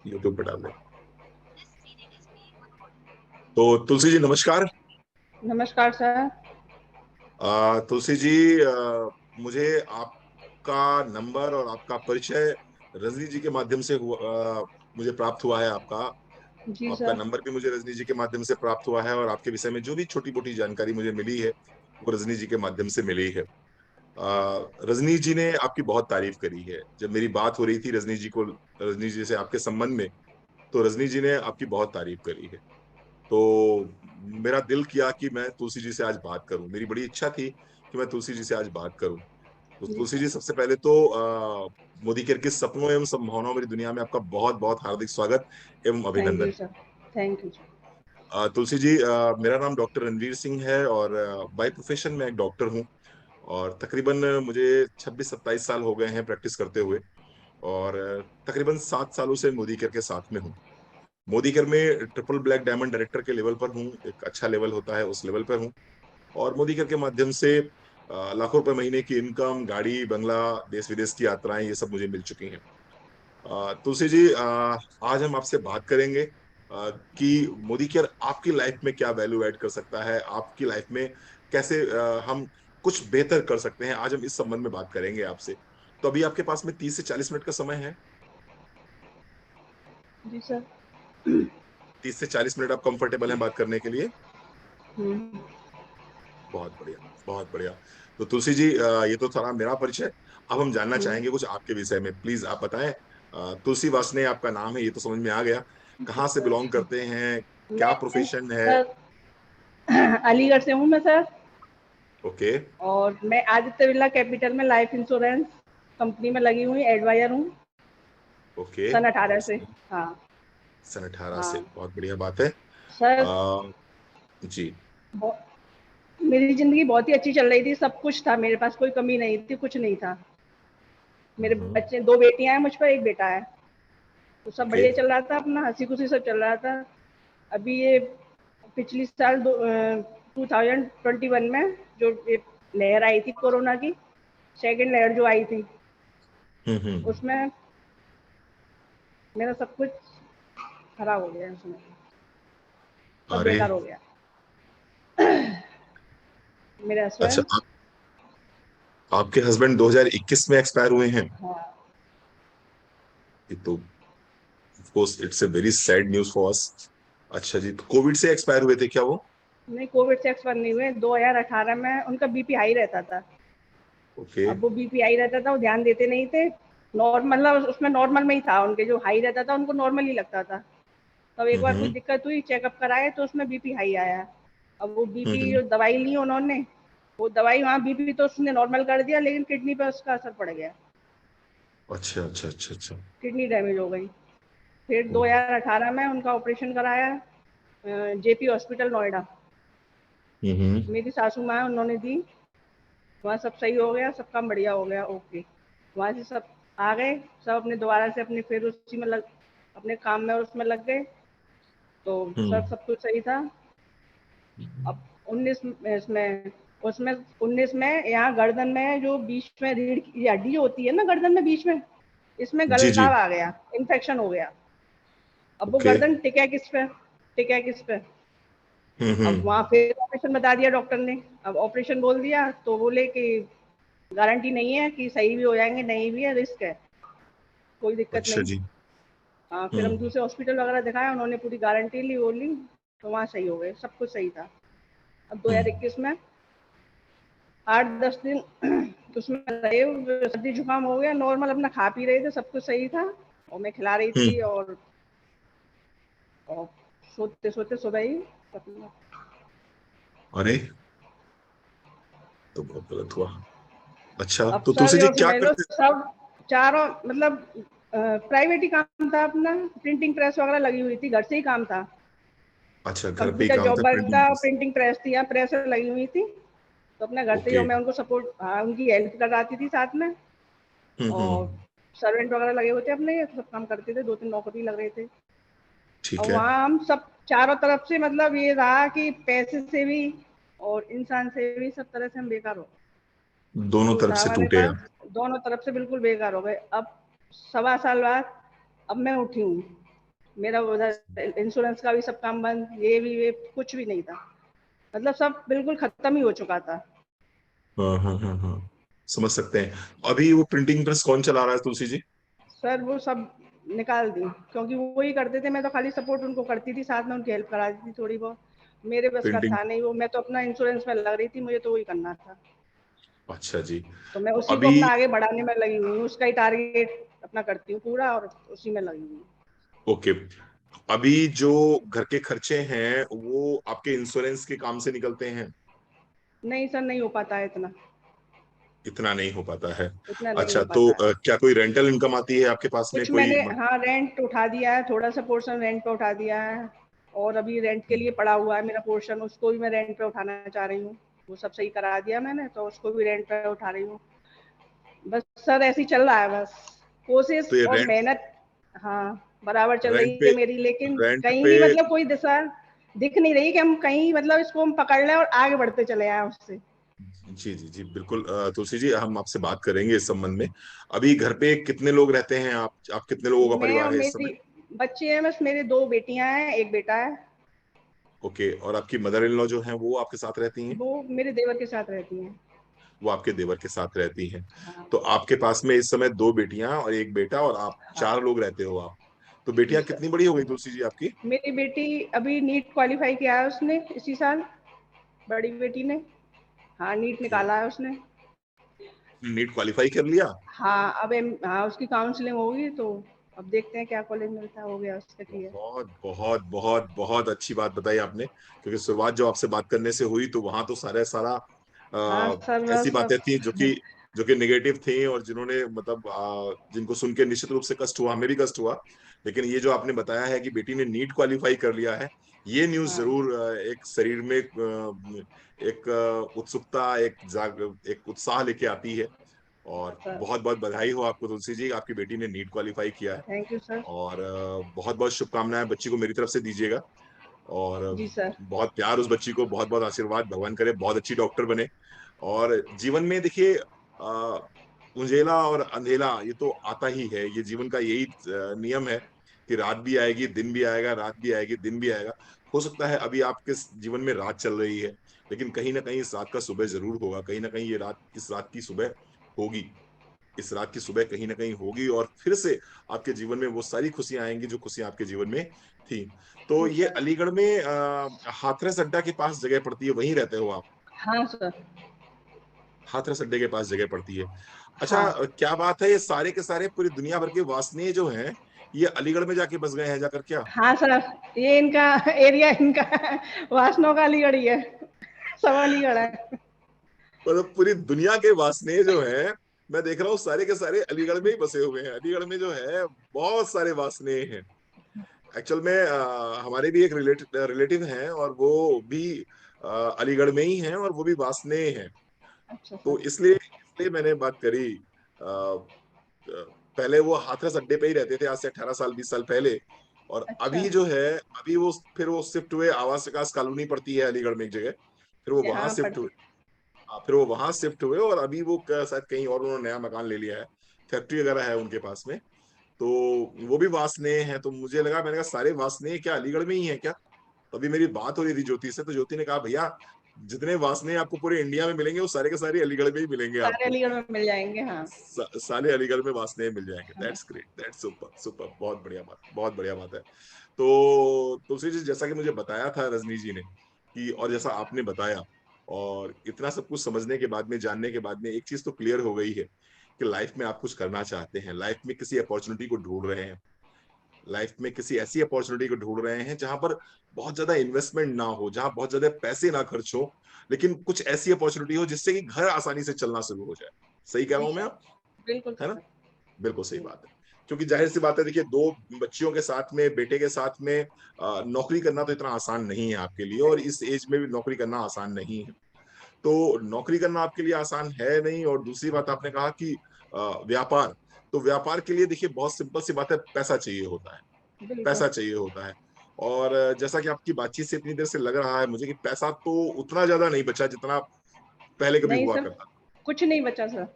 YouTube पे डाल दें। तो तुलसी जी नमस्कार। नमस्कार सर। तुलसी जी, मुझे आपका नंबर और आपका परिचय रजनी जी के माध्यम से हुआ, मुझे प्राप्त हुआ है। आपका जी आपका सर। नंबर भी मुझे रजनी जी के माध्यम से प्राप्त हुआ है, और आपके विषय में जो भी छोटी मोटी जानकारी मुझे मिली है वो रजनी जी के माध्यम से मिली है। रजनी जी ने आपकी बहुत तारीफ करी है। जब मेरी बात हो रही थी रजनी जी से आपके संबंध में, तो रजनी जी ने आपकी बहुत तारीफ करी है। तो मेरा दिल किया कि मैं तुलसी जी से आज बात करूं। मेरी बड़ी इच्छा थी कि मैं तुलसी जी से आज बात करूं। तो जी तुलसी सर। जी, सबसे पहले तो मोदी केयर के सपनों एवं संभावनाओं मेरी दुनिया में आपका बहुत बहुत हार्दिक स्वागत एवं थैंक यू अभिनंदन। Sir. Thank you sir. Tulsi ji, मेरा नाम डॉक्टर रणवीर सिंह है, और बाय प्रोफेशन मैं एक डॉक्टर हूं। और तकरीबन मुझे 26-27 साल हो गए हैं प्रैक्टिस करते हुए। और तकरीबन 7 सालों से मोदी केयर के साथ में हूँ। मोदी केयर में ट्रिपल ब्लैक डायमंड डायरेक्टर के लेवल पर हूँ। एक अच्छा लेवल होता है, उस लेवल पर हूँ। और मोदी केयर के माध्यम से लाखों रुपए महीने की इनकम, गाड़ी, बंगला, देश विदेश की यात्राएं, ये सब मुझे मिल चुकी हैं। तुलसी जी, आज हम आपसे बात करेंगे कि मोदी केयर आपकी लाइफ में क्या वैल्यू ऐड कर सकता है, आपकी लाइफ में कैसे हम कुछ बेहतर कर सकते हैं। आज हम इस संबंध में बात करेंगे आपसे। तो अभी आपके पास में 30 से 40 मिनट का समय है। जी सर। 30 से 40 मिनट आप कंफर्टेबल हैं बात करने के लिए? हम्म। बहुत बढ़िया, बहुत बढ़िया। तो तुलसी जी, ये तो था मेरा परिचय। अब हम जानना हम्म। चाहेंगे कुछ आपके विषय में। प्लीज आप बताएं। तुलसी वासने आपका नाम है, ये तो समझ में आ गया। जी कहाँ से सर। बिलोंग करते हैं? क्या मैं प्रोफेशन है? सर अलीगढ़ से हूँ मैं सर। ओके। और मैं आदित्य बिरला कैपिटल में लाइफ इंश्योरेंस कंपनी में लगी हुई एडवाइजर हूँ ओके। सन 18 बहुत से। सही। हाँ। सन 18 से, हाँ बहुत बढ़िया बात है। सर। आ, जी। मेरी जिंदगी बहुत ही अच्छी चल रही थी, सब कुछ था मेरे पास, कोई कमी नहीं थी, कुछ नहीं था। मेरे हम्म। बच्चे, दो बेटियां हैं मुझ पर, एक बेटा है। तो सब ओके। बढ़िया चल रहा था, अपना हंसी खुशी सब चल रहा था। अभी ये पिछली साल 2021 में जो ये लहर आई थी कोरोना की, सेकेंड लहर जो आई थी, हम्म। उसमें मेरा सब कुछ खराब हो गया। उसमें सब अरे, बेकार हो गया। मेरे अच्छा। हस्बैंड। आपके हस्बैंड 2021 में एक्सपायर हुए हैं? हाँ। ये तो of course it's a very sad news for us. अच्छा जी, तो कोविड से एक्सपायर हुए थे क्या वो? नहीं, कोविड से एक्सपायर नहीं हुए। 2018 में उनका बीपी हाई रहता था। ओके। अब वो बीपी हाई रहता था, वो ध्यान देते नहीं थे। नॉर्मल, मतलब उसमें नॉर्मल में ही था, उनके जो हाई रहता था उनको नॉर्मल ही लगता था। तब एक बार कुछ हम्म। दिक्कत हुई, चेकअप कराए तो उसमें बीपी हाई आया। अब वो बीपी हम्म। जो दवाई ली उन्होंने, वो दवाई, वहाँ बीपी तो उसने नॉर्मल कर दिया, लेकिन किडनी पे उसका असर पड़ गया। अच्छा अच्छा अच्छा अच्छा। किडनी डैमेज हो गई। फिर ओह। 2018 में उनका ऑपरेशन कराया, जेपी हॉस्पिटल नोएडा। हम्म। मेरी सासू माँ उन्होंने दी। वहाँ सब सही हो गया, सब काम बढ़िया हो गया, ओके। वहाँ से सब आ गए, सब अपने दोबारा से अपने फिर उसी में लग, अपने काम में और उसमें लग गए। तो सर हम्म। सब कुछ सही था। अब 19 इसमें, उसमें 19 में यहाँ गर्दन में जो बीच में रीढ़ की हड्डी होती है ना, गर्दन में बीच में, इसमें जी जी। गलनाव आ गया, इन्फेक्शन हो गया। अब वो ओके। गर्दन टिका किस पे, टिका किस पे। अब हम्म। वहाँ फिर ऑपरेशन बता दिया डॉक्टर ने। अब ऑपरेशन बोल दिया तो बोले कि गारंटी नहीं है कि सही भी हो जाएंगे, नहीं भी है, रिस्क है, कोई दिक्कत अच्छा नहीं। जी। हाँ, फिर हम हम्म। दूसरे हॉस्पिटल वगैरह दिखाया, उन्होंने पूरी गारंटी ली, वो ली, तो वहाँ सही हो गए, सब कुछ सही था। अब हम्म। 2021 में 8-10 दिन उसमें रहे, सर्दी जुकाम हो गया, नॉर्मल अपना खा पी रहे थे, सब कुछ सही था। और मैं खिला रही थी, हम्म। और सोते सोते सुबह ही अपना। अरे, तो बहुत गलत हुआ। अच्छा, अब तो सर तुलसी जी ये क्या समझ लो, करते? सब चारों मतलब प्राइवेट ही काम था अपना। प्रिंटिंग प्रेस वगैरह लगी हुई थी, घर से ही काम था। अच्छा, घर पे ही कंप्यूटर काम था, जॉब का प्रिंटिंग प्रेस। प्रिंटिंग प्रेस थी, या प्रेस लगी हुई थी। तो अपने घर से ही, ओके। और मैं उनको सपोर्ट, हाँ, उनकी हेल्प कराती थी साथ में। और हम्म। सर्वेंट वगैरह लगे हुए थे अपने, ये सब काम करते थे, 2-3 नौकरी लग रहे थे। और ठीक है। वहाँ हम सब चारों तरफ से, मतलब ये रहा कि पैसे से भी और इंसान से भी, सब तरह से हम बेकार हो गए। दोनों जो तरफ था से हमारे टूटे पास, आप। दोनों तरफ से बिल्कुल बेकार हो गए। अब 1.25 साल बाद अब मैं उठी हूँ। मेरा उधर इंश्योरेंस का भी सब काम बंद, ये कुछ भी नहीं था, मतलब सब बिल्कुल खत्म ही हो चुका था। हाँ हाँ हाँ हाँ, समझ सकते हैं। अभी वो प्रिंटिंग प्रेस कौन चला रहा है तुलसी जी? सर वो सब निकाल दी, क्योंकि वो ही करते थे, मैं तो खाली सपोर्ट उनको करती थी, साथ में उनकी हेल्प करा दी थी थोड़ी बहुत। मेरे बस का प्रिंटिंग। था नहीं वो, मैं तो अपना इंश्योरेंस में लग रही थी, मुझे तो वही करना था। अच्छा जी। तो मैं तो उसी को अभी, अपना आगे बढ़ाने में लगी हुई हूँ, उसका ही टारगेट अपना करती हूँ पूरा, और उसी में लगी हुई हूँ। ओके, अभी जो घर के खर्चे हैं वो आपके इंश्योरेंस के काम से निकलते हैं? नहीं सर, नहीं हो पाता है इतना, इतना नहीं हो पाता है। इतना नहीं अच्छा, हो तो पाता है। क्या कोई रेंटल इनकम आती है आपके पास में कुछ कोई मैंने, हाँ, रेंट उठा दिया है, थोड़ा सा पोर्शन रेंट पे उठा दिया है, और अभी रेंट के लिए पड़ा हुआ है मेरा पोर्शन, उसको भी मैं रेंट पे उठाना चाह रही हूँ। वो सब सही करा दिया मैंने, तो उसको भी रेंट पे उठा रही हूँ। बस सर ऐसे ही चल रहा है बस, तो कोशिश ये और मेहनत, हाँ, बराबर चल रेंट रही पे है मेरी, लेकिन रेंट कहीं पे भी मतलब कोई दिशा दिख नहीं रही कि हम कहीं मतलब इसको हम पकड़ लें और आगे बढ़ते चले आए उससे। जी जी जी बिल्कुल। तुलसी जी, हम आपसे बात करेंगे इस संबंध में। अभी घर पे कितने लोग रहते हैं आप कितने लोगों का मैं और परिवार है इस समय? मेरी बच्चे हैं, बस मेरे 2 बेटियां हैं, 1 बेटा है। ओके, और आपकी मदर इन लॉ जो है वो आपके साथ रहती हैं? वो मेरे देवर के साथ रहती हैं। वो आपके देवर के साथ रहती हैं। हाँ, तो आपके पास में इस समय दो बेटियां और एक बेटा, और आप हाँ। चार लोग रहते हो आप। तो जी बेटियां सर। कितनी बड़ी हो गई तुलसी जी आपकी? मेरी बेटी अभी नीट क्वालीफाई किया है उसने इसी साल, बड़ी बेटी ने। हाँ, नीट ओके, निकाला है उसने। नीट क्वालिफाई कर लिया? हाँ, अब हाँ, उसकी काउंसलिंग होगी तो अब देखते हैं क्या कॉलेज मिलता है, हो गया उसका क्लियर। बहुत बहुत बहुत बहुत अच्छी बात बताई आपने, क्योंकि शुरुआत जो आपसे बात करने से हुई तो वहां तो सारा सारा हाँ सर, ऐसी बस बातें अब थी जो कि नेगेटिव थी, और जिन्होंने मतलब जिनको सुन के निश्चित रूप से कष्ट हुआ, हमें भी कष्ट हुआ। लेकिन ये जो आपने बताया है कि बेटी ने नीट क्वालिफाई कर लिया है, ये न्यूज़ हाँ, जरूर एक शरीर में एक उत्सुकता, एक उत्साह लेके आती है। और सर, बहुत बहुत बधाई हो आपको तुलसी जी, आपकी बेटी ने नीट क्वालिफाई किया है। Thank you sir. और बहुत बहुत शुभकामनाएं बच्ची को मेरी तरफ से दीजिएगा। और जी सर। बहुत प्यार उस बच्ची को, बहुत बहुत आशीर्वाद, भगवान करे बहुत अच्छी डॉक्टर बने। और जीवन में देखिए, उंजेला और अंधेला ये तो आता ही है, ये जीवन का यही नियम है कि रात भी आएगी, दिन भी आएगा, रात भी आएगी, दिन भी आएगा। हो सकता है अभी आपके जीवन में रात चल रही है, लेकिन कहीं ना कहीं इस रात का सुबह जरूर होगा, कहीं ना कहीं ये रात, इस रात की सुबह होगी। इस रात की सुबह कहीं ना कहीं होगी, और फिर से आपके जीवन में वो सारी खुशियां आएंगी जो खुशियां आपके जीवन में थी। तो जी ये सर। अलीगढ़ में हाथरस अड्डा के पास जगह पड़ती है, वहीं रहते हो आप? हाँ सर। हाथरस अड्डे के पास जगह पड़ती है। अच्छा, हाँ। क्या बात है, ये सारे के सारे पूरी दुनिया भर के वासनीय जो हैं ये अलीगढ़ में जाके बस गए हैं जाकर क्या? हाँ सर, ये इनका एरिया, इनका वासनों का अलीगढ़ ही है, सब अलीगढ़ है। मतलब पूरी दुनिया के वासनीय जो हैं, मैं देख रहा हूँ सारे के सारे अलीगढ़ में ही बसे हुए हैं। अलीगढ़ में जो है बहुत सारे वासनीय हैं। एक्चुअल में हमारे भी एक रिलेटिव हैं, और वो भी अलीगढ़ में ही हैं, और वो भी वासनीय हैं। अच्छा सर। तो इसलिए इसलिए मैंने बात करी। पहले वो हाथरस अड्डे पे ही रहते थे, आज से 18 साल 20 साल पहले। और अच्छा, अभी जो है, अभी वो फिर वो शिफ्ट हुए, आवास विकास कॉलोनी पड़ती है अलीगढ़ में एक जगह, फिर वो वहां यहाँ शिफ्ट पड़ती। हुए। फिर वो वहां शिफ्ट हुए, और अभी वो शायद कहीं और उन्होंने नया मकान ले लिया है, फैक्ट्री वगैरह है उनके पास में। तो वो भी वासनीय हैं, तो मुझे लगा, मैंने कहा सारे वासनीय क्या अलीगढ़ में ही है क्या? तो अभी मेरी बात हो रही थी ज्योति से, तो ज्योति ने कहा भैया, जितने वासनीय आपको पूरे इंडिया में मिलेंगे वो सारे के सारे अलीगढ़ में ही मिलेंगे सारे आपको। अलीगढ़ में मिल जाएंगे, हाँ। सारे अलीगढ़ में वासनीय मिल जाएंगे। हाँ। That's great, that's super super, बहुत बढ़िया बात, बहुत बढ़िया बात है। तो तुलसी जी, जैसा कि मुझे बताया था रजनी जी ने कि, और जैसा आपने बताया, और इतना सब कुछ समझने के बाद में, जानने के बाद में, एक चीज तो क्लियर हो गई है कि लाइफ में आप कुछ करना चाहते हैं, लाइफ में किसी अपॉर्चुनिटी को ढूंढ रहे हैं, लाइफ में किसी ऐसी अपॉर्चुनिटी को ढूंढ रहे हैं जहां पर बहुत ज्यादा इन्वेस्टमेंट ना हो, जहां बहुत ज्यादा पैसे ना खर्च हो, लेकिन कुछ ऐसी अपॉर्चुनिटी हो जिससे कि घर आसानी से चलना शुरू हो जाए। सही कह रहा जी हूं मैं? सर, बिल्कुल है ना? सर। बिल्कुल सही जी। बात है। क्योंकि जाहिर सी बात है, देखिए, दो बच्चियों के साथ में, बेटे के साथ में नौकरी करना तो इतना आसान नहीं है आपके लिए, और नहीं। इस एज में भी नौकरी करना आसान नहीं है। तो नौकरी करना आपके लिए आसान है नहीं, और दूसरी बात आपने कहा कि व्यापार, तो व्यापार के लिए देखिए बहुत सिंपल सी बात है, पैसा चाहिए होता है, बिल्कुल। पैसा चाहिए होता है। और जैसा कि आपकी बातचीत से इतनी देर से लग रहा है मुझे कि पैसा तो उतना ज्यादा नहीं बचा जितना पहले कभी नहीं हुआ सर, करता था। कुछ नहीं बचा सर।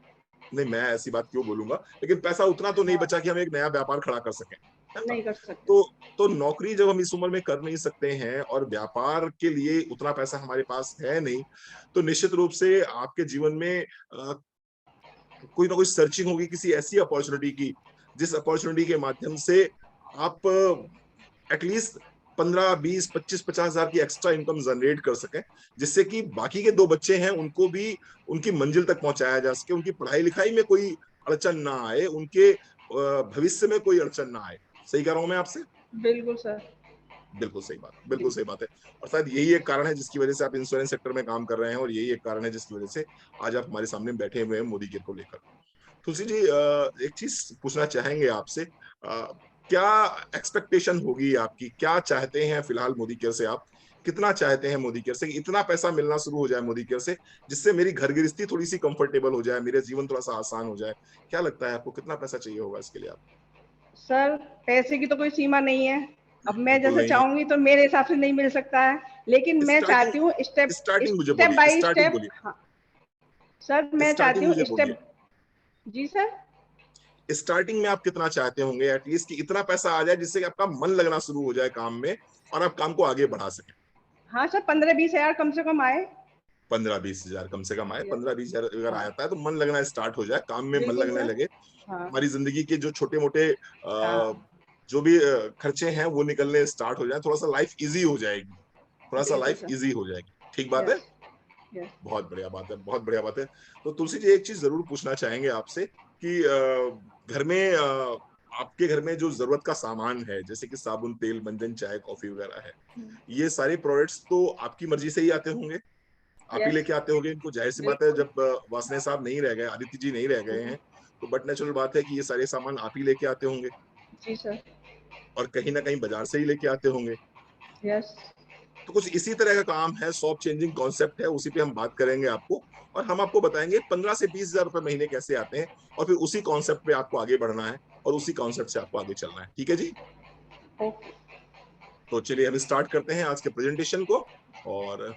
नहीं, मैं ऐसी बात क्यों बोलूंगा, लेकिन पैसा उतना तो नहीं हाँ। बचा कि हम एक नया व्यापार खड़ा कर सकें। है ना? नहीं कर सकते। तो तो नौकरी जब हम इस उम्र में कर नहीं सकते हैं और व्यापार के लिए उतना पैसा हमारे पास है नहीं, तो निश्चित रूप से आपके जीवन में कोई ना कोई सर्चिंग होगी किसी ऐसी अपॉर्चुनिटी की, जिस अपॉर्चुनिटी के माध्यम से आप एटलीस्ट 15, 20, 25, 50 हजार की एक्स्ट्रा इनकम जनरेट कर सकें, जिससे कि बाकी के 2 बच्चे हैं उनको भी उनकी मंजिल तक पहुंचाया जा सके, उनकी पढ़ाई लिखाई में कोई अड़चन ना आए, उनके भविष्य में कोई अड़चन ना आए। सही कह रहा हूं मैं आपसे? बिल्कुल सर। बिल्कुल सही बात, बिल्कुल जी। सही बात है। और शायद यही एक कारण है जिसकी वजह से आप इंश्योरेंस सेक्टर में काम कर रहे हैं, और यही एक कारण है जिसकी वजह से आज आप हमारे सामने बैठे हुए हैं मोदी केयर को लेकर। तुलसी जी, एक चीज पूछना चाहेंगे आपसे, क्या एक्सपेक्टेशन होगी आपकी, क्या चाहते हैं फिलहाल मोदी केयर से आप? कितना चाहते हैं मोदी केयर से कि इतना पैसा मिलना शुरू हो जाए मोदी केयर से, जिससे मेरी घर गृहस्थी थोड़ी सी कंफर्टेबल हो जाए, मेरा जीवन थोड़ा सा आसान हो जाए? क्या लगता है आपको, कितना पैसा चाहिए होगा इसके लिए आप? सर, पैसे की तो कोई सीमा नहीं है। अब मैं बिल्कुल जैसे नहीं है। चाहूँगी तो मेरे हिसाब से नहीं मिल सकता है, लेकिन मैं स्टार्टिंग चाहती हूँ स्टेप स्टार्टिंग मुझे स्टेप बोलिए, बाय स्टार्टिंग स्टेप। बोलिए, हाँ, सर मैं चाहती स्टार्टिंग हूँ मुझे बोलिए। स्टेप। जी सर। स्टार्टिंग में आप कितना चाहते होंगे एटलीस्ट, कि इतना पैसा आ जाए जिससे कि आपका मन लगना शुरू हो जाए काम में और आप काम को आगे बढ़ा सकें? हाँ सर, 15-20 हज़ार कम से कम आए। 15-20 हजार कम से कम आए, यस। 15-20 हजार अगर आ हाँ, जाता है तो मन लगना स्टार्ट हो जाए, काम में मन बिल्कुल लगने सर। लगे, हाँ, हमारी जिंदगी के जो छोटे मोटे हाँ, जो भी खर्चे हैं वो निकलने स्टार्ट हो जाए, थोड़ा सा लाइफ इजी हो जाएगी, थोड़ा सा बिल्कुल लाइफ सर। इजी हो जाएगी। ठीक बात है? Yes, yes. बहुत बढ़िया बात है, बहुत बढ़िया बात है। तो तुलसी जी, एक चीज जरूर पूछना चाहेंगे आपसे कि घर में आपके घर में जो जरूरत का सामान है, जैसे कि साबुन, तेल, मंजन, चाय, कॉफी वगैरह है, ये सारे प्रोडक्ट्स तो आपकी मर्जी से ही आते होंगे, आप ही यस, लेके आते होंगे इनको, जाहिर सी बात है। बिल्कुल। जब वासने साहब नहीं रह गए, आदित्य जी नहीं रह गए हैं, तो बट नेचुरल बात है कि ये सारे सामान आप ही लेके आते होंगे, जी सर। और कहीं ना कहीं बाजार से ही लेके आते होंगे। यस। तो कुछ इसी तरह का काम है, शॉप चेंजिंग कॉन्सेप्ट है, उसी पे हम बात करेंगे आपको, और हम आपको बताएंगे 15 से 20 हजार रुपए महीने कैसे आते हैं, और फिर उसी कॉन्सेप्ट पे आपको आगे बढ़ना है, और उसी कॉन्सेप्ट से आपको आगे चलना है। ठीक है जी? ओके। तो चलिए हम स्टार्ट करते हैं आज के प्रेजेंटेशन को, और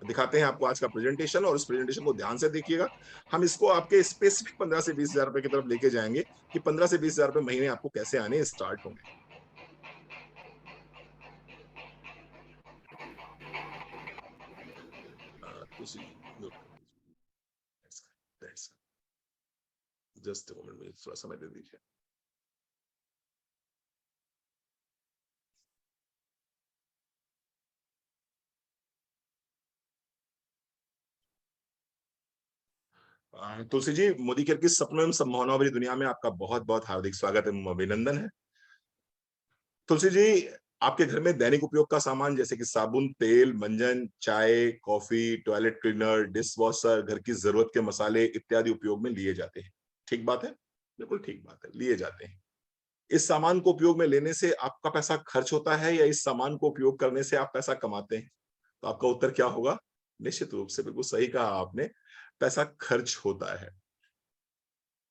दिखाते हैं आपको आज का प्रेजेंटेशन, और इस प्रेजेंटेशन को ध्यान से देखिएगा। हम इसको आपके स्पेसिफिक 15 से 20 हजार रुपए की तरफ लेके जाएंगे, कि 15 से 20 हजार रुपए महीने आपको कैसे आने स्टार्ट होंगे। तो नोट कर लीजिए, जस्ट मोमेंट, मुझे थोड़ा समय दे दीजिए। तुलसी जी, मोदी केयर की सपनों एवं संभावनाओं भरी दुनिया में आपका बहुत बहुत हार्दिक स्वागत एवं अभिनंदन है। तुलसी जी, आपके घर में दैनिक उपयोग का सामान जैसे कि साबुन, तेल, मंजन, चाय, coffee, toilet cleaner, dish washer, घर की जरूरत के मसाले इत्यादि उपयोग में लिए जाते हैं। ठीक बात है? बिल्कुल ठीक बात है, लिए जाते हैं। इस सामान को उपयोग में लेने से आपका पैसा खर्च होता है, या इस सामान को उपयोग करने से आप पैसा कमाते हैं? तो आपका उत्तर क्या होगा? निश्चित रूप से बिल्कुल सही कहा आपने, पैसा खर्च होता है।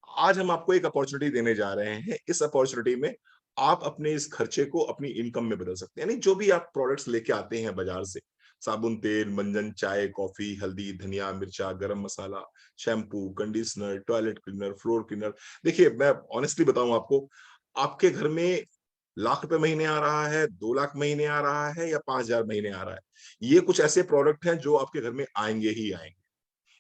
आज हम आपको एक अपॉर्चुनिटी देने जा रहे हैं। इस अपॉर्चुनिटी में आप अपने इस खर्चे को अपनी इनकम में बदल सकते हैं, यानी जो भी आप प्रोडक्ट्स लेके आते हैं बाजार से, साबुन, तेल, मंजन, चाय, कॉफी, हल्दी, धनिया, मिर्चा, गरम मसाला, shampoo, conditioner, toilet cleaner, floor cleaner. देखिए, मैं ऑनेस्टली बताऊं आपको, आपके घर में लाख रुपए महीने आ रहा है, 2 लाख महीने आ रहा है, या 5 हजार महीने आ रहा है, ये कुछ ऐसे प्रोडक्ट हैं जो आपके घर में आएंगे ही आएंगे।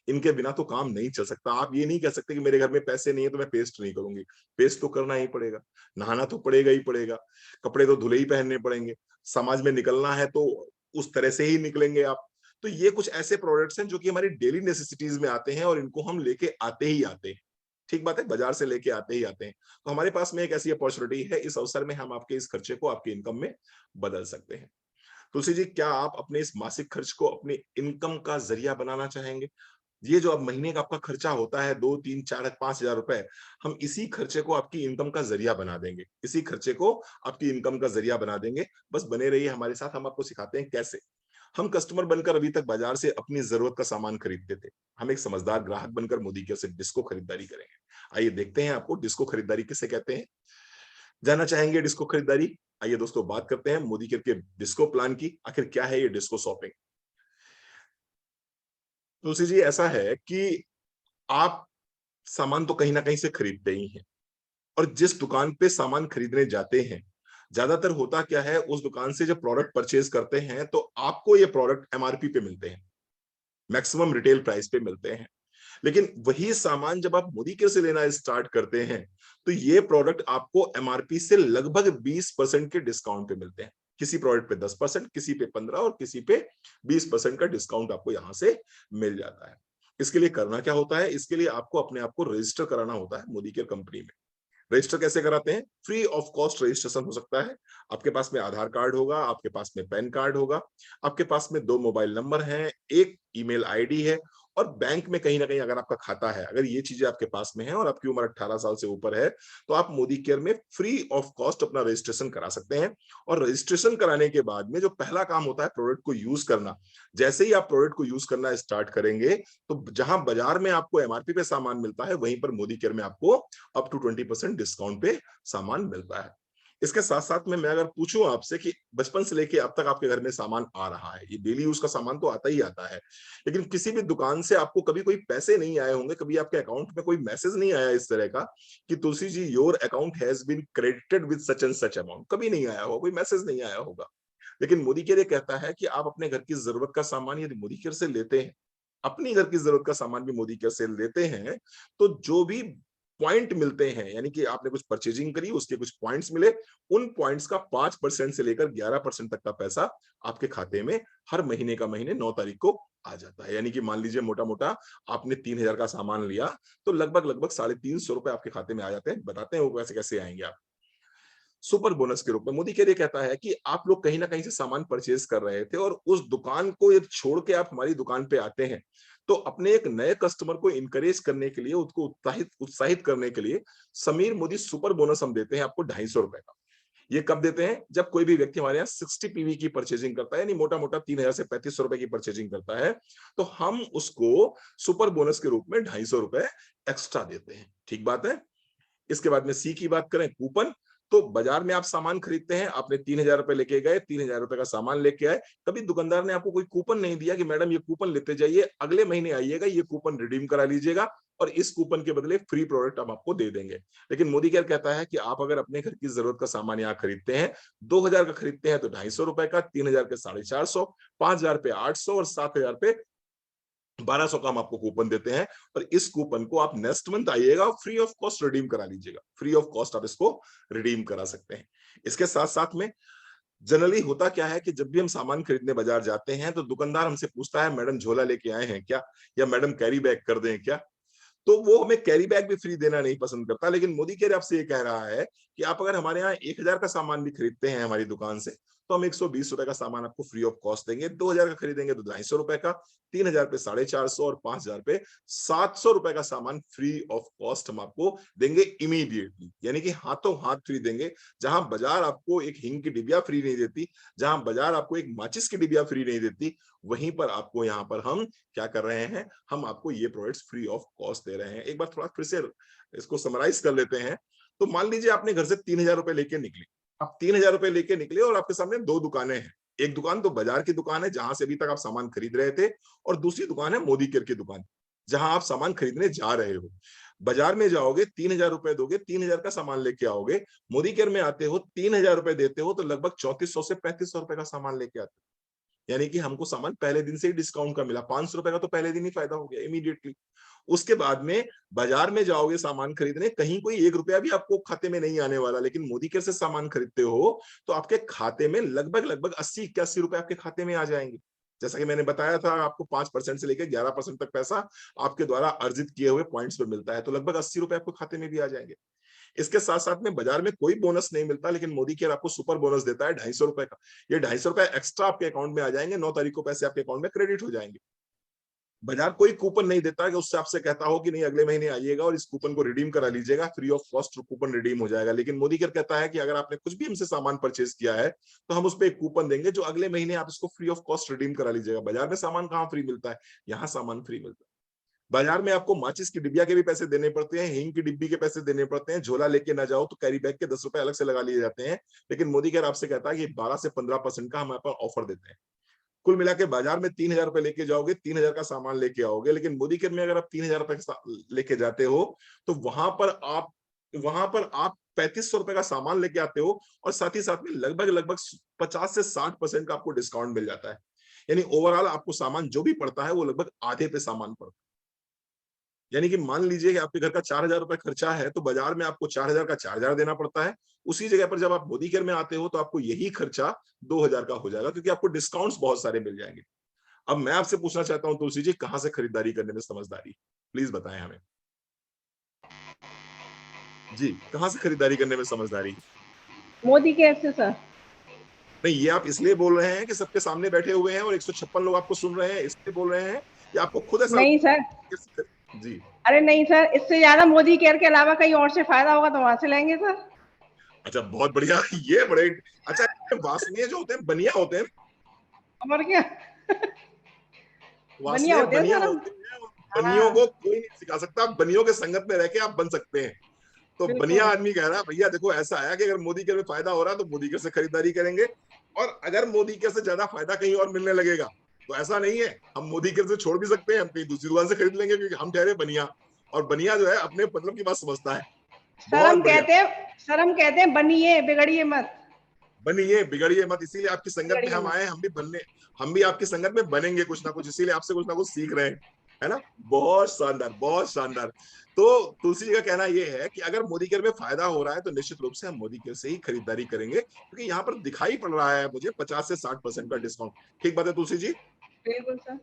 इनके बिना तो काम नहीं चल सकता। आप ये नहीं कह सकते कि मेरे घर में पैसे नहीं है तो मैं पेस्ट नहीं करूंगी। पेस्ट तो करना ही पड़ेगा, नहाना तो पड़ेगा ही पड़ेगा, कपड़े तो धुले ही पहनने पड़ेंगे, समाज में निकलना है तो उस तरह से ही निकलेंगे आप। तो ये कुछ ऐसे प्रोडक्ट्स हैं जो कि हमारी डेली नेसेसिटीज में आते हैं, और इनको हम लेके आते ही आते हैं। ठीक बात है, बाजार से लेके आते ही आते हैं। तो हमारे पास में एक ऐसी अपॉर्चुनिटी है, इस अवसर में हम आपके इस खर्चे को आपकी इनकम में बदल सकते हैं। तुलसी जी, क्या आप अपने इस मासिक खर्च को अपनी इनकम का जरिया बनाना चाहेंगे? ये जो अब महीने का आपका खर्चा होता है, 2, 3, 4, 5 हजार रुपए, हम इसी खर्चे को आपकी इनकम का जरिया बना देंगे, इसी खर्चे को आपकी इनकम का जरिया बना देंगे। बस बने रहिए हमारे साथ, हम आपको सिखाते हैं कैसे। हम कस्टमर बनकर अभी तक बाजार से अपनी जरूरत का सामान खरीदते थे, हम एक समझदार ग्राहक बनकर मोदी केयर से डिस्को खरीदारी करेंगे। आइए देखते हैं आपको डिस्को खरीदारी किसे कहते हैं। जानना चाहेंगे डिस्को खरीदारी? आइए दोस्तों, बात करते हैं मोदी केयर के डिस्को प्लान की। आखिर क्या है ये डिस्को शॉपिंग? तुलसी जी, ऐसा है कि आप सामान तो कहीं ना कहीं से खरीदते ही हैं, और जिस दुकान पे सामान खरीदने जाते हैं, ज्यादातर होता क्या है, उस दुकान से जब प्रोडक्ट परचेज करते हैं तो आपको ये प्रोडक्ट एमआरपी पे मिलते हैं, मैक्सिमम रिटेल प्राइस पे मिलते हैं। लेकिन वही सामान जब आप मोदी केयर से लेना स्टार्ट करते हैं तो ये प्रोडक्ट आपको एमआरपी से लगभग 20% के डिस्काउंट पे मिलते हैं। किसी प्रोडक्ट पे 10%, किसी पे 15 और किसी पे 20% का डिस्काउंट आपको यहां से मिल जाता है। इसके लिए करना क्या होता है, इसके लिए आपको अपने आप को रजिस्टर कराना होता है मोदी केयर कंपनी में। रजिस्टर कैसे कराते हैं? फ्री ऑफ कॉस्ट रजिस्ट्रेशन हो सकता है। आपके पास में आधार कार्ड होगा, आपके पास में पैन कार्ड होगा, आपके पास में 2 मोबाइल नंबर हैं, एक ईमेल आईडी है और बैंक में कहीं ना कहीं अगर आपका खाता है, अगर ये चीजें आपके पास में है और आपकी उम्र 18 साल से ऊपर है, तो आप मोदी केयर में फ्री ऑफ कॉस्ट अपना रजिस्ट्रेशन करा सकते हैं। और रजिस्ट्रेशन कराने के बाद में जो पहला काम होता है प्रोडक्ट को यूज करना, जैसे ही आप प्रोडक्ट को यूज करना स्टार्ट करेंगे तो जहां बाजार में आपको एमआरपी पे सामान मिलता है, वहीं पर मोदी केयर में आपको अप टू 20% डिस्काउंट पे सामान मिलता है। इसके साथ साथ में मैं अगर पूछूं आपसे कि बचपन से लेके अब तक आपके घर में सामान आ रहा है, ये डेली यूज का सामान तो आता ही आता है, लेकिन किसी भी दुकान से आपको कभी कोई पैसे नहीं आए होंगे, कभी आपके अकाउंट में कोई मैसेज नहीं आया इस तरह का कि Tulsi ji your account has been credited with such and such amount, कभी नहीं आया होगा, कोई मैसेज नहीं आया होगा। लेकिन मोदी केयर ये कहता है कि आप अपने घर की जरूरत का सामान यदि मोदी केयर से लेते हैं, अपनी घर की जरूरत का सामान भी मोदी केयर से लेते हैं, तो जो भी पॉइंट मिलते हैं, यानी कि आपने कुछ परचेजिंग करी, उसके कुछ पॉइंट्स मिले, उन पॉइंट्स का 5% से लेकर 11% तक का पैसा आपके खाते में हर महीने का महीने 9 तारीख को आ जाता है। यानी कि मान लीजिए मोटा मोटा आपने 3,000 का सामान लिया तो लगभग लगभग 350 रुपए आपके खाते में आ जाते हैं। बताते हैं वो कैसे कैसे आएंगे आप। सुपर बोनस के रूप में मोदी केयर ये कहता है कि आप लोग कहीं ना कहीं से सामान परचेज कर रहे थे और उस दुकान को यदि छोड़ के आप हमारी दुकान पे आते हैं, तो अपने एक नए कस्टमर को इंकरेज करने के लिए, उसको उत्साहित उत्साहित करने के लिए समीर मोदी सुपर बोनस हम देते हैं आपको 250 रुपए का। ये कब देते हैं? जब कोई भी व्यक्ति हमारे यहाँ 60 पीवी की परचेजिंग करता है, यानी मोटा मोटा 3,000 से 3,500 रुपए की परचेजिंग करता है, तो हम उसको सुपर बोनस के रूप में 250 रुपए एक्स्ट्रा देते हैं। ठीक बात है। इसके बाद में सी की बात करें, कूपन। तो बाजार में आप सामान खरीदते हैं, आपने 3,000 रुपए लेके गए, 3,000 रुपए का सामान लेके आए, कभी दुकानदार ने आपको कोई कूपन नहीं दिया कि मैडम ये कूपन लेते जाइए, अगले महीने आइएगा, ये कूपन रिडीम करा लीजिएगा और इस कूपन के बदले फ्री प्रोडक्ट हम आपको दे देंगे। लेकिन मोदी केयर कहता है कि आप अगर अपने घर की जरूरत का सामान यहाँ खरीदते हैं, 2,000 का खरीदते हैं तो 250 रुपए का, 3,000 पे 450, 5,000 पे 800 और 7,000 पे 1,200 का हम आपको कूपन देते हैं। और इस कूपन को आप नेक्स्ट मंथ आइएगा और फ्री ऑफ कॉस्ट रिडीम करा लीजिएगा। फ्री ऑफ कॉस्ट आप इसको रिडीम करा सकते हैं। इसके साथ साथ में जनरली होता क्या है कि जब भी हम सामान खरीदने बाजार जाते हैं तो दुकानदार हमसे पूछता है मैडम झोला लेके आए हैं क्या, या मैडम कैरी बैग कर दें क्या। तो वो हमें कैरी बैग भी फ्री देना नहीं पसंद करता, लेकिन मोदी केयर आपसे ये कह रहा है कि आप अगर हमारे यहाँ 1,000 का सामान भी खरीदते हैं हमारी दुकान से, तो हम 120 रुपए का सामान आपको फ्री ऑफ कॉस्ट देंगे। 2,000 का खरीदेंगे तो 250 रुपए का, 3,000 पे 450 और 5,000 पे 700 रुपए का सामान फ्री ऑफ कॉस्ट हम आपको देंगे इमीडिएटली, यानी कि हाथों हाथ फ्री देंगे। जहां बाजार आपको एक हिंग की डिबिया फ्री नहीं देती, जहां बाजार आपको एक माचिस की डिबिया फ्री नहीं देती, वहीं पर आपको यहाँ पर हम क्या कर रहे हैं, हम आपको ये प्रोडक्ट्स फ्री ऑफ कॉस्ट दे रहे हैं। एक बार थोड़ा फिर से इसको समराइज कर लेते हैं। तो मान लीजिए आपने घर से 3,000 रुपए लेके निकले, आप 3,000 रुपए लेके निकले और आपके सामने 2 दुकानें हैं। एक दुकान तो बाजार की दुकान है जहां से अभी तक आप सामान खरीद रहे थे, और दूसरी दुकान है मोदी केयर की दुकान, जहां आप सामान खरीदने जा रहे हो। बाजार में जाओगे, 3,000 रुपए दोगे, 3,000 का सामान लेके आओगे। मोदी केयर में आते हो, 3,000 रुपए देते हो, तो लगभग 3,400 से 3,500 रुपए का सामान लेके आते हो। यानी कि हमको सामान पहले दिन से ही डिस्काउंट का मिला, 500 रुपए का तो पहले दिन ही फायदा हो गया इमीडिएटली। उसके बाद में बाजार में जाओगे सामान खरीदने, कहीं कोई 1 रुपया भी आपको खाते में नहीं आने वाला, लेकिन मोदी केयर से सामान खरीदते हो तो आपके खाते में लगभग लगभग 80-81 रुपए आपके खाते में आ जाएंगे। जैसा कि मैंने बताया था, आपको 5% से लेकर 11% तक पैसा आपके द्वारा अर्जित किए हुए पॉइंट्स पे मिलता है, तो लगभग 80 रुपए आपको खाते में भी आ जाएंगे। इसके साथ साथ में बाजार में कोई बोनस नहीं मिलता, लेकिन मोदी केयर आपको सुपर बोनस देता है 250 रुपए का। ये 250 रुपए एक्स्ट्रा आपके अकाउंट में आ जाएंगे, 9 तारीख को पैसे आपके अकाउंट में क्रेडिट हो जाएंगे। बाजार कोई कूपन नहीं देता कि उससे आपसे कहता हो कि नहीं अगले महीने आइएगा और इस कूपन को रिडीम करा लीजिएगा, free of cost coupon redeem हो जाएगा। लेकिन मोदी केयर कहता है कि अगर आपने कुछ भी हमसे सामान परचेज किया है तो हम उस पर एक कूपन देंगे जो अगले महीने आप इसको फ्री ऑफ कॉस्ट रिडीम करा लीजिएगा। बाजार में सामान कहाँ फ्री मिलता है, यहाँ सामान फ्री मिलता है। बाजार में आपको माचिस की डिबिया के भी पैसे देने पड़ते हैं, हिंग की डिब्बी के पैसे देने पड़ते हैं, झोला लेके ना जाओ तो कैरी बैग के 10 रुपए अलग से लगा लिए जाते हैं। लेकिन मोदी केयर आपसे कहता है कि 12 से 15% का हम यहाँ पर ऑफर देते हैं। कुल मिला के बाजार में 3,000 रुपए लेके जाओगे, 3,000 का सामान लेके आओगे, लेकिन मोदी केयर में अगर आप 3,000 रुपए लेके जाते हो तो वहां पर आप वहां पर आप 3500 रुपए का सामान लेके आते हो और साथ ही साथ में लगभग लगभग 50 से 60% का आपको डिस्काउंट मिल जाता है। यानी ओवरऑल आपको सामान जो भी पड़ता है वो लगभग आधे पे सामान पड़ता है। यानी कि मान लीजिए कि आपके घर का 4000 रुपए खर्चा है, तो बाजार में आपको 4000 का 4000 देना पड़ता है। उसी जगह पर जब आप मोदी केयर में आते हो तो आपको यही खर्चा 2000 का हो जाएगा, क्योंकि आपको डिस्काउंट्स बहुत सारे मिल जाएंगे। अब मैं आपसे पूछना चाहता हूँ तुलसी जी, कहाँ से खरीदारी करने में समझदारी? प्लीज बताएं हमें। जी, कहाँ से खरीदारी करने में समझदारी? मोदी केयर से सर। नहीं, ये आप इसलिए बोल रहे हैं कि सबके सामने बैठे हुए हैं और 156 लोग आपको सुन रहे हैं, इसलिए बोल रहे हैं, या आपको खुद ऐसा नहीं सर, लगता है? जी। अरे नहीं सर, इससे ज्यादा मोदी केयर के अलावा कहीं और से फायदा होगा तो वहां से लेंगे सर। अच्छा, बहुत बढ़िया। ये बड़े अच्छा, वासनीय जो होते हैं बनिया होते हैं। और क्या। बनिया वासनीय होते हैं बनिया सर हम। होते हैं और बनियों हाँ को कोई नहीं सिखा सकता। बनियों के संगत में रह के आप बन सकते हैं। तो बनिया बिल्कुल। आदमी कह रहा है भैया देखो ऐसा है कि अगर मोदी केयर में फायदा हो रहा है तो मोदी केयर से खरीदारी करेंगे, और अगर मोदी केयर से ज्यादा फायदा कहीं और मिलने लगेगा तो ऐसा नहीं है, हम मोदी केयर से छोड़ भी सकते हैं, हम कहीं दूसरी दुकान से खरीद लेंगे, क्योंकि हम ठहरे बनिया। और बनिया जो है अपने मतलब की बात समझता है। बहुत बढ़िया। सर हम कहते हैं बनिए बिगड़िए मत। बनिए बिगड़िए मत, इसीलिए आपकी संगत में बिगड़िए हम मत। आए, हम भी आपकी संगत में बनेंगे कुछ ना कुछ, इसीलिए आपसे कुछ ना कुछ सीख रहे हैं, है ना? बहुत शानदार, बहुत शानदार। तो तुलसी जी का कहना यह है कि अगर मोदी केयर में फायदा हो रहा है तो निश्चित रूप से हम मोदी केयर से ही खरीदारी करेंगे, क्योंकि यहाँ पर दिखाई पड़ रहा है मुझे 50 से 60% का डिस्काउंट। ठीक बात है तुलसी जी? बिल्कुल सर।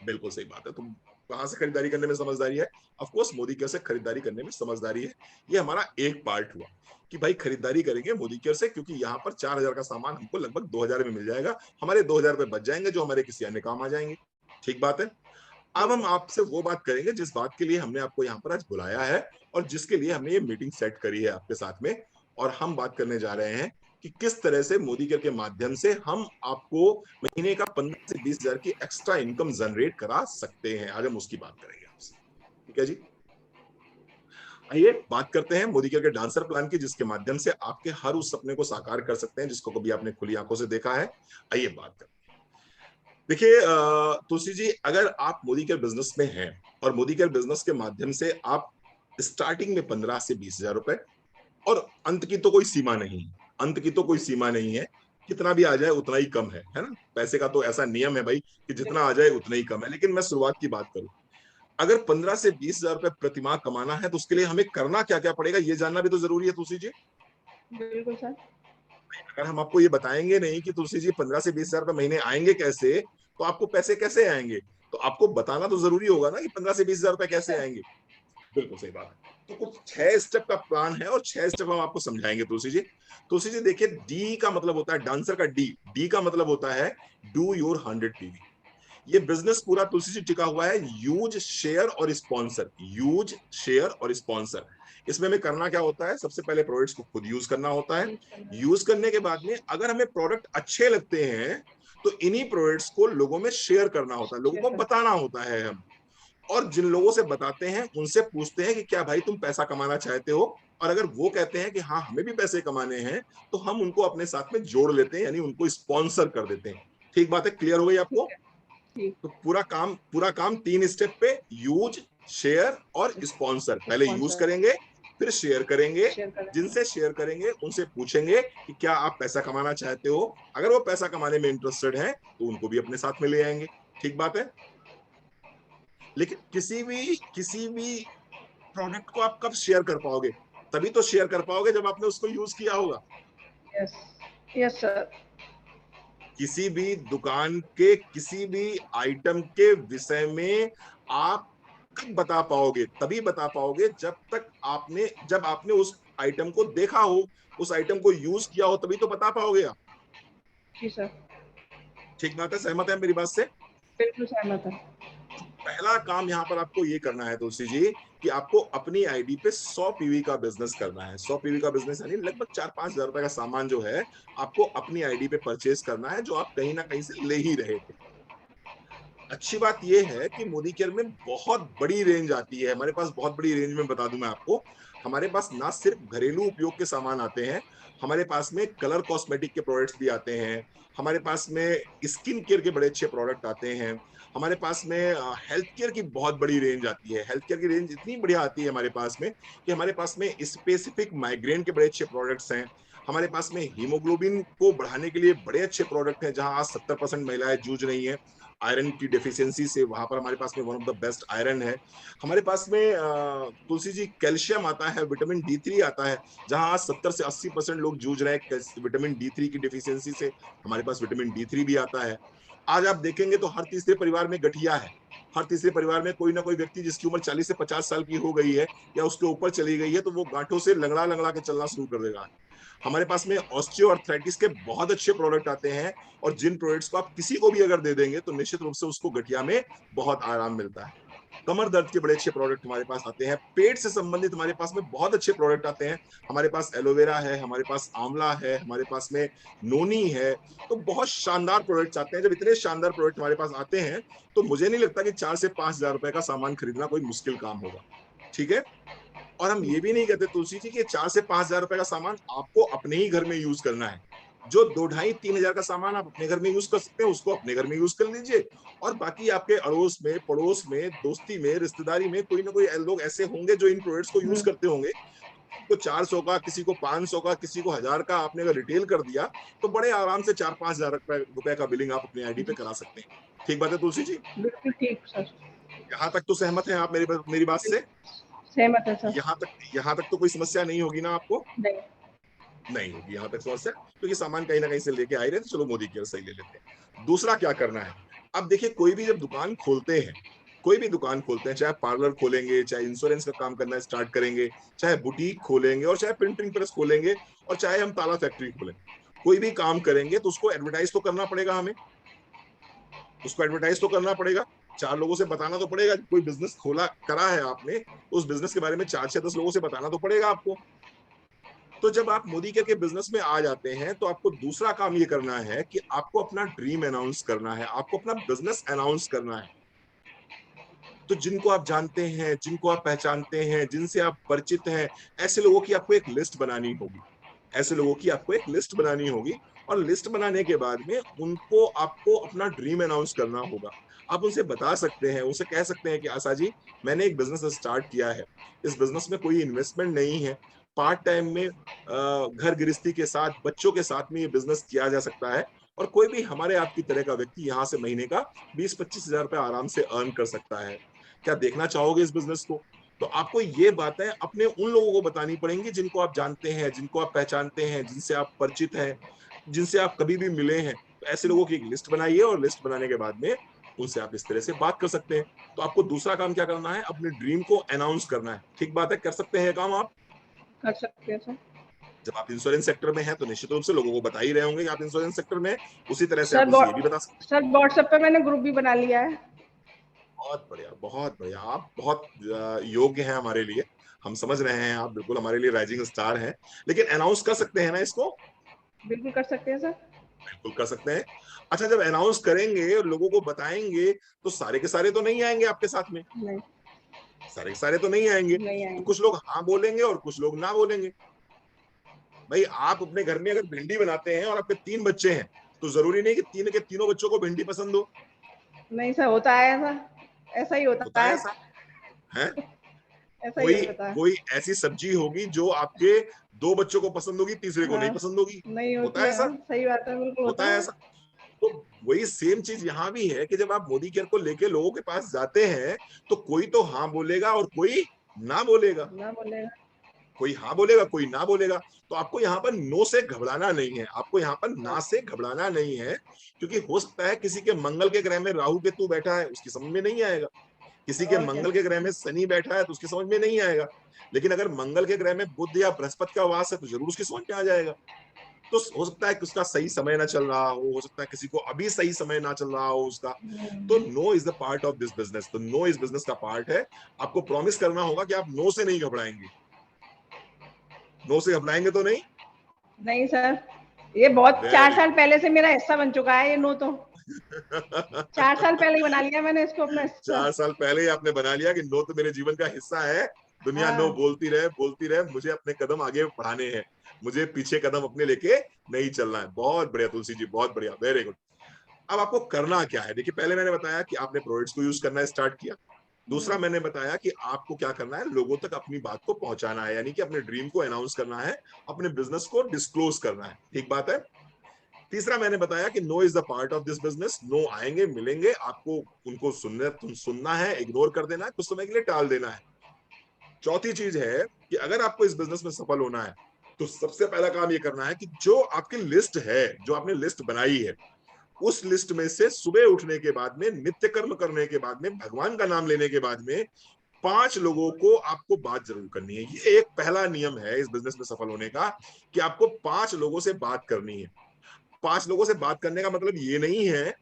बिल्कुल सही बात है। तो कहाँ से खरीदारी करने में समझदारी है? ऑफ कोर्स मोदी केयर से खरीदारी करने में समझदारी है। ये हमारा एक पार्ट हुआ कि भाई खरीदारी करेंगे मोदी केयर से, क्योंकि यहाँ पर 4000 का सामान हमको लगभग 2000 में मिल जाएगा। हमारे 2000 रुपए बच जाएंगे जो हमारे किसी अन्य काम आ जाएंगे। ठीक बात है। अब हम बिल्कुल। आपसे वो बात करेंगे जिस बात के लिए हमने आपको यहाँ पर आज बुलाया है, और जिसके लिए हमने ये मीटिंग सेट करी है आपके साथ में। और हम बात करने जा रहे हैं कि किस तरह से मोदी केयर के माध्यम से हम आपको महीने का 15 से 20 हजार की एक्स्ट्रा इनकम जनरेट करा सकते हैं। आज हम उसकी बात करेंगे आपसे। ठीक है जी। आइए बात करते हैं मोदी केयर के डांसर प्लान की, जिसके माध्यम से आपके हर उस सपने को साकार कर सकते हैं जिसको कभी आपने खुली आंखों से देखा है। आइए बात करते हैं। देखिए तुलसी जी, अगर आप मोदी केयर बिजनेस में हैं और मोदी केयर बिजनेस के माध्यम से आप स्टार्टिंग में 15 से 20 हजार रुपए, और अंत की तो कोई सीमा नहीं है, अंत की तो कोई सीमा नहीं है, कितना भी आ जाए उतना ही कम है ना? पैसे का तो ऐसा नियम है भाई कि जितना आ जाए उतना ही कम है। लेकिन मैं शुरुआत की बात करूं, अगर 15 से 20 हजार रुपए प्रतिमाह कमाना है तो उसके लिए हमें करना क्या क्या पड़ेगा ये जानना भी तो जरूरी है तुलसी जी। बिल्कुल सर। अगर हम आपको ये बताएंगे नहीं कि तुलसी जी 15 से 20 हजार रुपए महीने आएंगे कैसे, तो आपको पैसे कैसे आएंगे? तो आपको बताना तो जरूरी होगा ना कि 15 से 20 हजार रुपए कैसे आएंगे। बिल्कुल सही बात है। तो कुछ 6 स्टेप का प्लान है और 6 स्टेप हम आपको समझाएंगे तुलसी जी। तुलसी जी देखिए, डी का मतलब होता है डांसर का डी, डी का मतलब होता है डू योर 100 टीवी। ये बिजनेस पूरा तुलसी से टिका हुआ है यूज शेयर और स्पॉन्सर, यूज शेयर और स्पॉन्सर। इसमें हमें करना क्या होता है? सबसे पहले प्रोडक्ट्स को खुद यूज करना होता है। यूज करना है। यूज करने के बाद में अगर हमें प्रोडक्ट अच्छे लगते हैं तो इन्हीं प्रोडक्ट्स को लोगों में शेयर करना होता है, लोगों शेयर को करना। बताना होता है हम। और जिन लोगों से बताते हैं उनसे पूछते हैं कि क्या भाई तुम पैसा कमाना चाहते हो, और अगर वो कहते हैं कि हाँ हमें भी पैसे कमाने हैं, तो हम उनको अपने साथ में जोड़ लेते हैं, यानी उनको स्पॉन्सर कर देते हैं। ठीक बात है, क्लियर हो गई ठीक आपको? है। ठीक। तो पूरा काम 3 स्टेप पे, यूज शेयर और स्पॉन्सर। पहले यूज स्पॉन्सर। करेंगे, फिर शेयर करेंगे। शेयर करेंगे। जिनसे शेयर करेंगे उनसे पूछेंगे कि क्या आप पैसा कमाना चाहते हो, अगर वो पैसा कमाने में इंटरेस्टेड है तो उनको भी अपने साथ में ले आएंगे। ठीक बात है। लेकिन किसी भी प्रोडक्ट को आप कब शेयर कर पाओगे? तभी तो शेयर कर पाओगे जब आपने उसको यूज किया होगा। यस। Yes sir. किसी भी दुकान के किसी भी आइटम के विषय में आप कब बता पाओगे? तभी बता पाओगे जब आपने उस आइटम को देखा हो, उस आइटम को यूज किया हो, तभी तो बता पाओगे आप। जी सर। ठीक बात है, सहमत है मेरी बात से? बिल्कुल सहमत है। पहला काम यहाँ पर आपको ये करना है तुलसी जी, कि आपको अपनी आईडी पे 100 पीवी का बिजनेस करना है। 100 पीवी का बिजनेस यानी लगभग 4-5 हजार रुपए का सामान जो है आपको अपनी आईडी पे परचेज करना है, जो आप कहीं ना कहीं से ले ही रहे थे। अच्छी बात यह है कि मोदी केयर में बहुत बड़ी रेंज आती है हमारे पास, बहुत बड़ी रेंज में बता दूं मैं आपको। हमारे पास ना सिर्फ घरेलू उपयोग के सामान आते हैं, हमारे पास में कलर कॉस्मेटिक के प्रोडक्ट्स भी आते हैं, हमारे पास में स्किन केयर के बड़े अच्छे प्रोडक्ट आते हैं, हमारे पास में हेल्थ केयर की बहुत बड़ी रेंज आती है। हेल्थ केयर की रेंज इतनी बढ़िया आती है हमारे पास में कि हमारे पास में स्पेसिफिक माइग्रेन के बड़े अच्छे प्रोडक्ट्स हैं। हमारे पास में हीमोग्लोबिन को बढ़ाने के लिए बड़े अच्छे प्रोडक्ट हैं, जहां आज 70% महिलाएं जूझ रही हैं आयरन की डेफिशिएंसी से। वहां पर हमारे पास में one of the best iron है। हमारे पास में तुलसी जी कैल्शियम आता है, विटामिन D3 आता है, जहां आज 70 से 80% लोग जूझ रहे हैं विटामिन D3 की डेफिशिएंसी से। हमारे पास विटामिन D3 भी आता है। आज आप देखेंगे तो हर तीसरे परिवार में गठिया है, हर तीसरे परिवार में कोई ना कोई व्यक्ति जिसकी उम्र 40 से 50 साल की हो गई है या उसके ऊपर चली गई है, तो वो गांठों से लंगड़ा लंगड़ा के चलना शुरू कर देगा। हमारे पास में ऑस्टियोआर्थराइटिस के बहुत अच्छे प्रोडक्ट आते हैं, और जिन प्रोडक्ट्स को आप किसी को भी अगर दे देंगे तो निश्चित रूप से उसको गठिया में बहुत आराम मिलता है। कमर दर्द के बड़े अच्छे प्रोडक्ट हमारे पास आते हैं। पेट से संबंधित हमारे पास में बहुत अच्छे प्रोडक्ट आते हैं। हमारे पास एलोवेरा है, हमारे पास आंवला है, हमारे पास में नोनी है। तो बहुत शानदार प्रोडक्ट्स आते हैं। जब इतने शानदार प्रोडक्ट हमारे पास आते हैं तो मुझे नहीं लगता कि 4 से 5 हजार रुपए का सामान खरीदना कोई मुश्किल काम होगा। ठीक है। और हम ये भी नहीं कहते तुलसी जी कि 4 से 5 हजार रुपए का सामान आपको अपने ही घर में यूज करना है। जो 2 ढाई 3 हजार का सामान आप अपने घर में यूज कर सकते हैं, उसको अपने घर में यूज कर लीजिए। और बाकी आपके अड़ोस में, पड़ोस में, दोस्ती में, रिश्तेदारी में कोई ना कोई लोग ऐसे होंगे जो इन प्रोडक्ट्स को यूज करते होंगे। को 400 का, किसी को 500 का, किसी को 1000 का आपने अगर रिटेल कर दिया तो बड़े आराम से 4 5 हजार रुपए का बिलिंग आप अपनी आईडी पे करा सकते हैं। ठीक बात है तुलसी जी। बिल्कुल ठीक सर। यहाँ तक तो सहमत हैं आप मेरी बात से? सहमत है सर। यहाँ तक तो कोई समस्या नहीं होगी ना आपको? नहीं। नहीं होगी यहाँ तक समस्या, क्योंकि सामान कहीं ना कहीं से लेके आए रहे, तो चलो मोदी केयर सही ले लेते हैं। दूसरा क्या करना है, अब देखिए कोई भी जब दुकान खोलते हैं, कोई भी दुकान खोलते हैं, चाहे पार्लर खोलेंगे, चाहे इंश्योरेंस का काम करना स्टार्ट करेंगे, चाहे बुटीक खोलेंगे, और चाहे प्रिंटिंग प्रेस खोलेंगे, और चाहे हम ताला फैक्ट्री खोलें, कोई भी काम करेंगे तो उसको एडवर्टाइज तो करना पड़ेगा हमें। उसको एडवर्टाइज तो करना पड़ेगा, 4 लोगों से बताना तो पड़ेगा। कोई बिजनेस खोला करा है आपने तो उस बिजनेस के बारे में 4 से 10 लोगों से बताना तो पड़ेगा आपको। तो जब आप मोदी केयर के बिजनेस में आ जाते हैं तो आपको दूसरा काम ये करना है कि आपको अपना ड्रीम अनाउंस करना है, आपको अपना बिजनेस अनाउंस करना है। तो जिनको आप जानते हैं, जिनको आप पहचानते हैं, जिनसे आप परिचित हैं, ऐसे लोगों की आपको एक लिस्ट बनानी होगी। ऐसे लोगों की आपको एक लिस्ट बनानी होगी, और लिस्ट बनाने के बाद में उनको आपको अपना ड्रीम अनाउंस करना होगा। आप उनसे बता सकते हैं, उनसे कह सकते हैं कि आशा जी, मैंने एक बिजनेस स्टार्ट किया है, इस बिजनेस में कोई इन्वेस्टमेंट नहीं है, पार्ट टाइम में घर गृहस्थी के साथ, बच्चों के साथ में ये बिजनेस किया जा सकता है, और कोई भी हमारे आपकी तरह का व्यक्ति यहाँ से महीने का 20 25 हजार रुपए आराम से अर्न कर सकता है। क्या देखना चाहोगे इस बिजनेस को? तो आपको ये बातें अपने उन लोगों को बतानी पड़ेंगी जिनको आप जानते हैं, जिनको आप पहचानते हैं, जिनसे आप परिचित हैं, जिनसे आप कभी भी मिले हैं। तो ऐसे लोगों की एक लिस्ट बनाइए, और लिस्ट बनाने के बाद में उनसे आप इस तरह से बात कर सकते हैं। तो आपको दूसरा काम क्या करना है, अपने ड्रीम को अनाउंस करना है। ठीक बात है, कर सकते हैं काम आप? कर सकते हैं सर। जब आप इंश्योरेंस सेक्टर में हैं तो निश्चित रूप से लोगों को बता ही रहे होंगे कि आप इंश्योरेंस सेक्टर में, उसी तरह से सर आप उनसे ये भी बता सकते हैं। सर व्हाट्सएप पे मैंने ग्रुप भी बना लिया है। बहुत बढ़िया, बहुत बढ़िया। आप बहुत योग्य हैं हमारे लिए। हम समझ रहे हैं, आप बिल्कुल हमारे लिए राइजिंग स्टार हैं। लेकिन अनाउंस कर सकते हैं ना इसको? बिल्कुल कर सकते हैं सर। बिल्कुल कर सकते हैं। अच्छा, जब अनाउंस करेंगे और लोगों को बताएंगे, तो सारे के सारे तो नहीं आएंगे आपके साथ में। नहीं। सारे के सारे तो नहीं आएंगे। नहीं तो आएंगे। कुछ लोग हाँ बोलेंगे और कुछ लोग ना बोलेंगे। भाई, आप अपने घर में अगर भिंडी बनाते हैं और आपके 3 बच्चे हैं, तो जरूरी नहीं कि तीन के तीनों बच्चों को भिंडी पसंद हो। नहीं सर, होता है ऐसा, ऐसा ही होता होता है है। ऐसा है। ऐसा ही कोई होता है। कोई ऐसी सब्जी होगी जो आपके 2 बच्चों को पसंद होगी, तीसरे को नहीं हाँ, पसंद होगी। नहीं होता होती है है। ऐसा। हाँ, सही बात है, बिल्कुल होता होता है है। ऐसा। तो वही सेम चीज यहाँ भी है कि जब आप मोदी केयर को लेके लोगों के पास जाते हैं, तो कोई तो हाँ बोलेगा और कोई ना बोलेगा। ना बोलेगा। कोई हाँ बोलेगा, कोई ना बोलेगा। तो आपको यहाँ पर नो से घबराना नहीं है, आपको यहाँ पर ना से घबराना नहीं है। क्योंकि हो सकता है किसी के मंगल के ग्रह में राहु केतु बैठा है, उसकी समझ में नहीं आएगा। किसी के और क्या। मंगल के ग्रह में शनि बैठा है तो उसकी समझ में नहीं आएगा। लेकिन अगर मंगल के ग्रह में बुध या बृहस्पति का वास है तो जरूर उसकी समझ में आ जाएगा। तो हो सकता है कि उसका सही समय ना चल रहा हो सकता है किसी को अभी सही समय ना चल रहा हो उसका। तो no is the part of this business. तो नो इस बिजनेस का पार्ट है। आपको प्रॉमिस करना होगा कि आप नो से नहीं घबराएंगे। नो से घबराएंगे तो नहीं। नहीं सर, ये बहुत 4 वेरी साल पहले से मेरा हिस्सा बन चुका है ये नो तो। 4 साल पहले ही बना लिया मैंने इसको अपना हिस्सा। 4 साल पहले ही आपने बना लिया कि नो तो मेरे जीवन का हिस्सा है। दुनिया नो हाँ। बोलती रहे, मुझे अपने कदम आगे बढ़ाने हैं, मुझे पीछे कदम अपने लेके नहीं चलना है। बहुत बढ़िया तुलसी जी, बहुत बढ़िया, वेरी गुड। अब आपको करना क्या है? देखिए, पहले मैंने बताया कि आपने प्रोडक्ट्स को यूज करना स्टार्ट किया। दूसरा हम्म, मैंने बताया कि आपको क्या करना है, लोगों तक अपनी बात को पहुंचाना है, यानी कि अपने ड्रीम को अनाउंस करना है, अपने बिजनेस को डिस्क्लोज करना है। ठीक बात है। तीसरा मैंने बताया कि no is the part of this business. No आएंगे, मिलेंगे, आपको उनको सुनना है, इग्नोर कर देना है, कुछ समय के लिए टाल देना है। चौथी चीज है कि अगर आपको इस बिजनेस में सफल होना है, तो सबसे पहला काम ये करना है कि जो आपकी लिस्ट है, जो आपने लिस्ट बनाई है, उस लिस्ट में से सुबह उठने के बाद में, नित्य कर्म करने के बाद में, भगवान का नाम लेने के बाद में 5 लोगों को आपको बात जरूर करनी है। ये एक पहला नियम है इस बिजनेस में सफल होने का, कि आपको 5 लोगों से बात करनी है। 5 लोगों से बात करने का मतलब ये नहीं है,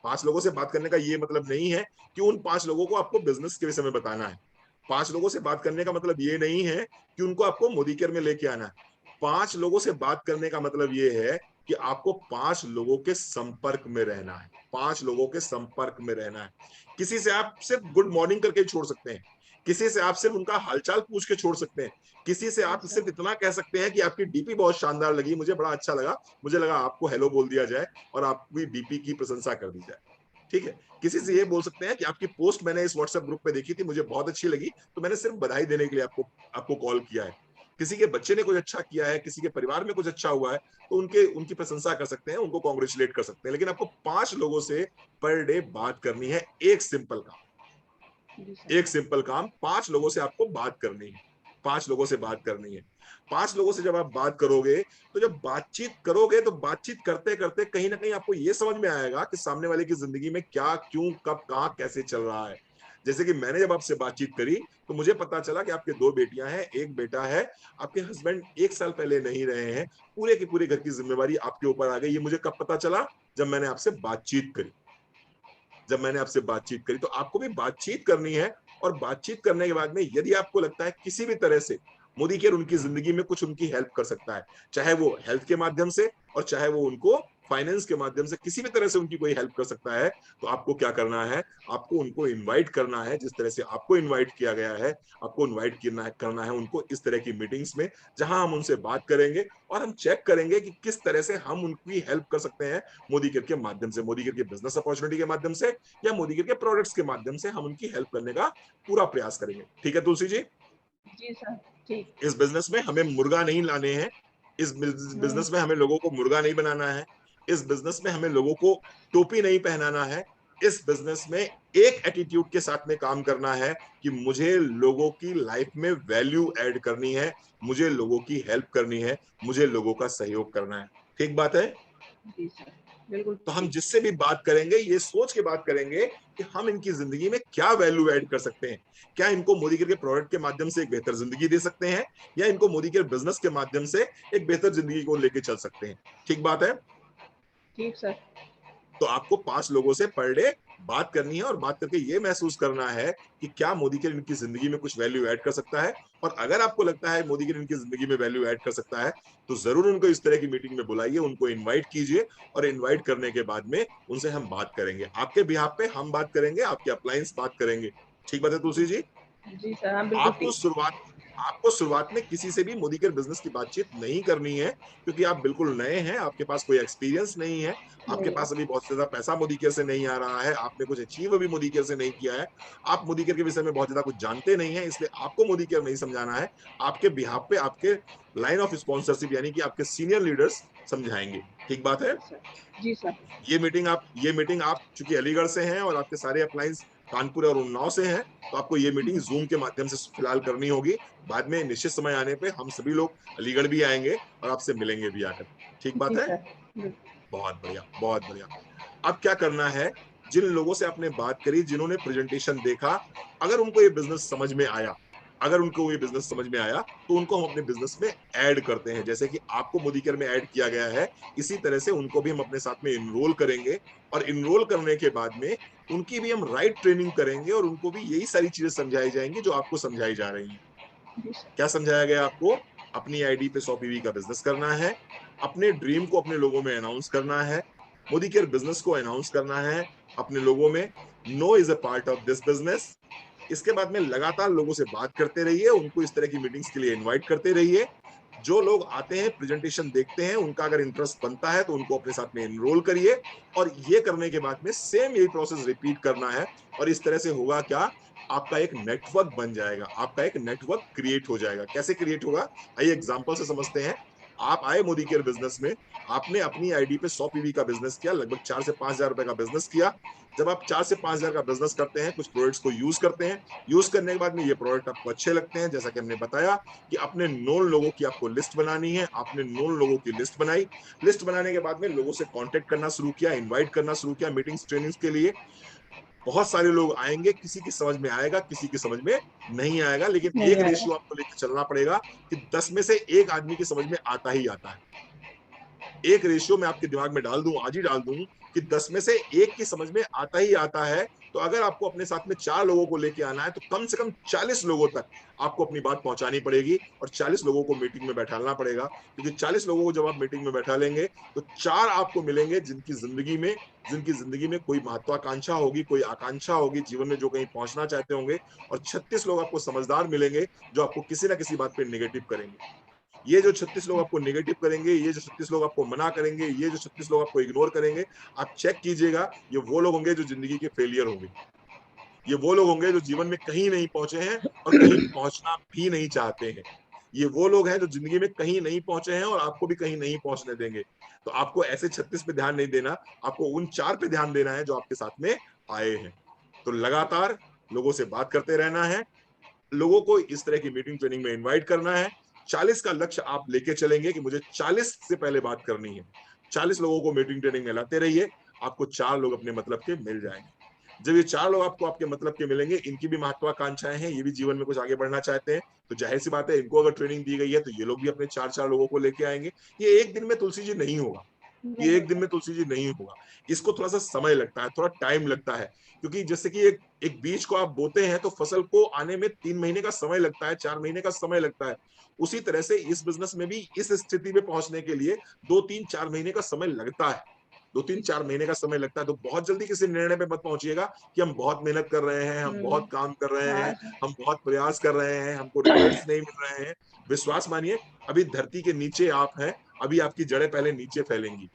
5 लोगों से बात करने का ये मतलब नहीं है कि उन 5 लोगों को आपको बिजनेस के विषय में बताना है। 5 लोगों से बात करने का मतलब ये नहीं है कि उनको आपको मोदी केयर में लेके आना है। 5 लोगों से बात करने का मतलब ये है कि आपको 5 लोगों के संपर्क में रहना है। 5 लोगों के संपर्क में रहना है। किसी से आप सिर्फ गुड मॉर्निंग करके छोड़ सकते हैं, किसी से आप सिर्फ उनका हालचाल पूछ के छोड़ सकते हैं, किसी से आप अच्छा। सिर्फ इतना कह सकते हैं कि आपकी डीपी बहुत शानदार लगी, मुझे बड़ा अच्छा लगा, मुझे लगा आपको हेलो बोल दिया जाए और आपकी डीपी की प्रशंसा कर दी जाए। ठीक है। किसी से जी ये सर। बोल सकते हैं कि आपकी पोस्ट मैंने इस व्हाट्सएप ग्रुप पे देखी थी, मुझे बहुत अच्छी लगी, तो मैंने सिर्फ बधाई देने के लिए आपको आपको कॉल किया है। किसी के बच्चे ने कुछ अच्छा किया है, किसी के परिवार में कुछ अच्छा हुआ है, तो उनके उनकी प्रशंसा कर सकते हैं, उनको कॉन्ग्रेचुलेट कर सकते हैं, लेकिन आपको 5 लोगों से पर डे बात करनी है। एक सिंपल काम, जी सर। एक सिंपल काम, 5 लोगों से आपको बात करनी है। 5 लोगों से बात करनी है। 5 लोगों से जब आप बात करोगे, तो जब बातचीत करोगे, तो बातचीत करते करते कहीं ना कहीं आपको यह समझ में आएगा कि सामने वाले की जिंदगी में क्या, क्यों, कब, कहां, कैसे चल रहा है। जैसे कि मैंने जब आपसे बातचीत करी, तो मुझे पता चला कि आपके 2 बेटियां हैं, एक बेटा है। आपके हस्बैंड 1 साल पहले नहीं रहे हैं, पूरे की पूरी घर की जिम्मेवारी आपके ऊपर आ गई। ये मुझे कब पता चला? जब मैंने आपसे बातचीत करी। जब मैंने आपसे बातचीत करी, तो आपको भी बातचीत करनी है। और बातचीत करने के बाद में यदि आपको लगता है किसी भी तरह से मोदी केयर उनकी जिंदगी में कुछ उनकी हेल्प कर सकता है, चाहे वो हेल्थ के माध्यम से और चाहे वो उनको फाइनेंस के माध्यम से, किसी भी तरह से उनकी कोई हेल्प कर सकता है, तो आपको क्या करना है? आपको उनको इनवाइट करना है, जिस तरह से आपको इनवाइट किया गया है। आपको इनवाइट करना है उनको इस तरह की मीटिंग्स में, जहां हम उनसे बात करेंगे और हम चेक करेंगे कि किस तरह से हम उनकी हेल्प कर सकते हैं, मोदी केयर के माध्यम से, मोदी केयर के बिजनेस अपॉर्चुनिटी के माध्यम से, या मोदी केयर के प्रोडक्ट्स के माध्यम से हम उनकी हेल्प करने का पूरा प्रयास करेंगे। ठीक है तुलसी जी। जी सर। ठीक। इस बिजनेस में हमें मुर्गा नहीं लाने हैं। इस हम्म। बिजनेस में हमें लोगों को मुर्गा नहीं बनाना है। इस बिजनेस में हमें लोगों को टोपी नहीं पहनाना है। इस बिजनेस में एक एटीट्यूड के साथ में काम करना है कि मुझे लोगों की लाइफ में वैल्यू ऐड करनी है, मुझे लोगों की हेल्प करनी है, मुझे लोगों का सहयोग करना है। ठीक बात है। जी सर। बिल्कुल तो हम ठीक। जिससे भी बात करेंगे, ये सोच के बात करेंगे कि हम इनकी जिंदगी में क्या वैल्यू ऐड कर सकते हैं। क्या इनको मोदी केयर के प्रोडक्ट के माध्यम से एक बेहतर जिंदगी दे सकते हैं, या इनको मोदी केयर बिजनेस के माध्यम से एक बेहतर जिंदगी को लेके चल सकते हैं। ठीक बात है। ठीक सर। तो आपको 5 लोगों से पर डे बात करनी है और बात करके ये महसूस करना है कि क्या मोदी केयर इनकी जिंदगी में कुछ वैल्यू ऐड कर सकता है। और अगर आपको लगता है मोदी केयर इनकी जिंदगी में वैल्यू ऐड कर सकता है, तो जरूर उनको इस तरह की मीटिंग में बुलाइए, उनको इन्वाइट कीजिए। और इन्वाइट करने के बाद में उनसे हम बात करेंगे, आपके बिहाफ पे हम बात करेंगे, आपके अप्लायंस बात करेंगे। ठीक बात है तुलसी जी। जी सर। हाँ, बिल्कुल आपको ठीक। शुरुआत आपको शुरुआत में किसी से भी मोदी केयर बिजनेस की बातचीत नहीं करनी है, क्योंकि आप बिल्कुल नए हैं, आपके पास कोई एक्सपीरियंस नहीं है, आपके नहीं। पास अभी बहुत ज्यादा पैसा मोदी केयर से नहीं आ रहा है, आपने कुछ अचीव अभी मोदी केयर से नहीं किया है, आप मोदी केयर के विषय में बहुत ज्यादा कुछ जानते नहीं है, इसलिए आपको मोदी केयर नहीं समझाना है। आपके बिहाफ पे आपके लाइन ऑफ स्पॉन्सरशिप, यानी कि आपके सीनियर लीडर्स समझाएंगे। ठीक बात है। जी सर। जी सर। ये मीटिंग आप चूंकि अलीगढ़ से हैं और आपके सारे अप्लायंस कानपुर और उन्नाव से हैं, तो आपको ये मीटिंग जूम के माध्यम से फिलहाल करनी होगी। बाद में निश्चित समय आने पे हम सभी लोग अलीगढ़ भी आएंगे और आपसे मिलेंगे भी आकर। ठीक बात जी है। सर। बहुत बढ़िया, बहुत बढ़िया। अब क्या करना है? जिन लोगों से आपने बात करी, जिन्होंने प्रेजेंटेशन देखा, अगर उनको ये बिजनेस समझ में आया, अगर उनको ये बिजनेस समझ में आया, तो उनको हम अपने बिजनेस में ऐड करते हैं। जैसे कि आपको मोदी केयर में ऐड किया गया है, इसी तरह से उनको भी हम अपने साथ में इनरोल करेंगे। और इनरोल करने के बाद में उनकी भी हम राइट ट्रेनिंग करेंगे और उनको भी यही सारी चीजें समझाई जाएंगी जो आपको समझाई जा रही हैं। जी सर। क्या समझाया गया आपको? अपनी आईडी पे 100 पीवी का बिजनेस करना है, अपने ड्रीम को अपने लोगों में अनाउंस करना है, मोदी केयर बिजनेस को अनाउंस करना है अपने लोगों में। No is a part of this business. इसके बाद में लगातार लोगों से बात करते रहिए, उनको इस तरह की मीटिंग्स के लिए इनवाइट करते रहिए। जो लोग आते हैं, प्रेजेंटेशन देखते हैं, उनका अगर इंटरेस्ट बनता है तो उनको अपने साथ में एनरोल करिए, और ये करने के बाद में सेम यही प्रोसेस रिपीट करना है। और इस तरह से होगा क्या, आपका एक नेटवर्क बन जाएगा, आपका एक नेटवर्क क्रिएट हो जाएगा। कैसे क्रिएट होगा, आइए एग्जांपल से समझते हैं। आप आए मोदी केयर बिजनेस में, आपने अपनी आईडी पे 100 पीवी का बिजनेस किया, लगभग 4 से 5 हजार रुपए का बिजनेस किया। जब आप 4 से 5 हजार का बिजनेस करते हैं, कुछ प्रोडक्ट्स को यूज करते हैं, यूज करने के बाद में ये प्रोडक्ट आपको अच्छे लगते हैं, जैसा कि हमने बताया कि अपने नोन लोगों की आपको लिस्ट बनानी है। आपने नोन लोगों की लिस्ट बनाई, लिस्ट बनाने के बाद में लोगों से कांटेक्ट करना शुरू किया, इनवाइट करना शुरू किया मीटिंग्स ट्रेनिंग्स के लिए। बहुत सारे लोग आएंगे, किसी की समझ में आएगा, किसी की समझ में नहीं आएगा, लेकिन नहीं एक आया। रेशियो आपको लेकर चलना पड़ेगा कि 10 में से एक आदमी की समझ में आता ही आता है। एक रेशियो में आपके दिमाग में डाल दूं, आज ही डाल दूं, कि 10 में से एक की समझ में आता ही आता है। तो अगर आपको अपने साथ में 4 लोगों को लेके आना है, तो कम से कम 40 लोगों तक आपको अपनी बात पहुंचानी पड़ेगी, और 40 लोगों को मीटिंग में बैठाना पड़ेगा। क्योंकि 40 लोगों को जब आप मीटिंग में बैठा लेंगे, तो 4 आपको मिलेंगे जिनकी जिंदगी में कोई महत्वाकांक्षा होगी, कोई आकांक्षा होगी, जीवन में जो कहीं पहुंचना चाहते होंगे। और 36 लोग आपको समझदार मिलेंगे, जो आपको किसी ना किसी बात पे नेगेटिव करेंगे। ये जो 36 लोग आपको नेगेटिव करेंगे, ये जो 36 लोग आपको मना करेंगे, ये जो 36 लोग आपको इग्नोर करेंगे, आप चेक कीजिएगा, ये वो लोग होंगे जो जिंदगी के फेलियर होंगे। ये वो लोग होंगे जो जीवन में कहीं नहीं पहुंचे हैं, और कहीं पहुंचना भी नहीं चाहते हैं। ये वो लोग हैं जो जिंदगी में कहीं नहीं पहुंचे हैं, और आपको भी कहीं नहीं पहुंचने देंगे। तो आपको ऐसे 36 पे ध्यान नहीं देना, आपको उन 4 पे ध्यान देना है जो आपके साथ में आए हैं। तो लगातार लोगों से बात करते रहना है, लोगों को इस तरह की मीटिंग ट्रेनिंग में इनवाइट करना है। 40 का लक्ष्य आप लेके चलेंगे कि मुझे 40 से पहले बात करनी है। 40 लोगों को मीटिंग ट्रेनिंग में लाते रहिए, आपको 4 लोग अपने मतलब के मिल जाएंगे। जब ये 4 लोग आपको आपके मतलब के मिलेंगे, इनकी भी महत्वाकांक्षाएं हैं, ये भी जीवन में कुछ आगे बढ़ना चाहते हैं, तो जाहिर सी बात है, इनको अगर ट्रेनिंग दी गई है तो ये लोग भी अपने 4 4 लोगों को लेके आएंगे। ये एक दिन में तुलसी जी नहीं होगा, ये नहीं एक दिन होगा। में तुलसी जी नहीं होगा। इसको थोड़ा सा समय लगता है, थोड़ा टाइम लगता है। क्योंकि जैसे कि एक एक बीज को आप बोते हैं, तो फसल को आने में 3 महीने का समय लगता है, 4 महीने का समय लगता है। उसी तरह से इस बिजनेस में भी इस स्थिति में पहुंचने के लिए 2 3 4 महीने का समय लगता है। 2 3 4 महीने का समय लगता है। तो बहुत जल्दी किसी निर्णय पे मत पहुंचिएगा कि हम बहुत मेहनत कर रहे हैं, हम बहुत काम कर रहे हाँ हैं, हम बहुत प्रयास कर रहे हैं, हमको रिजल्ट्स नहीं मिल रहे हैं। विश्वास मानिए, अभी धरती के नीचे आप हैं, अभी आपकी जड़ें पहले नीचे फैलेंगी।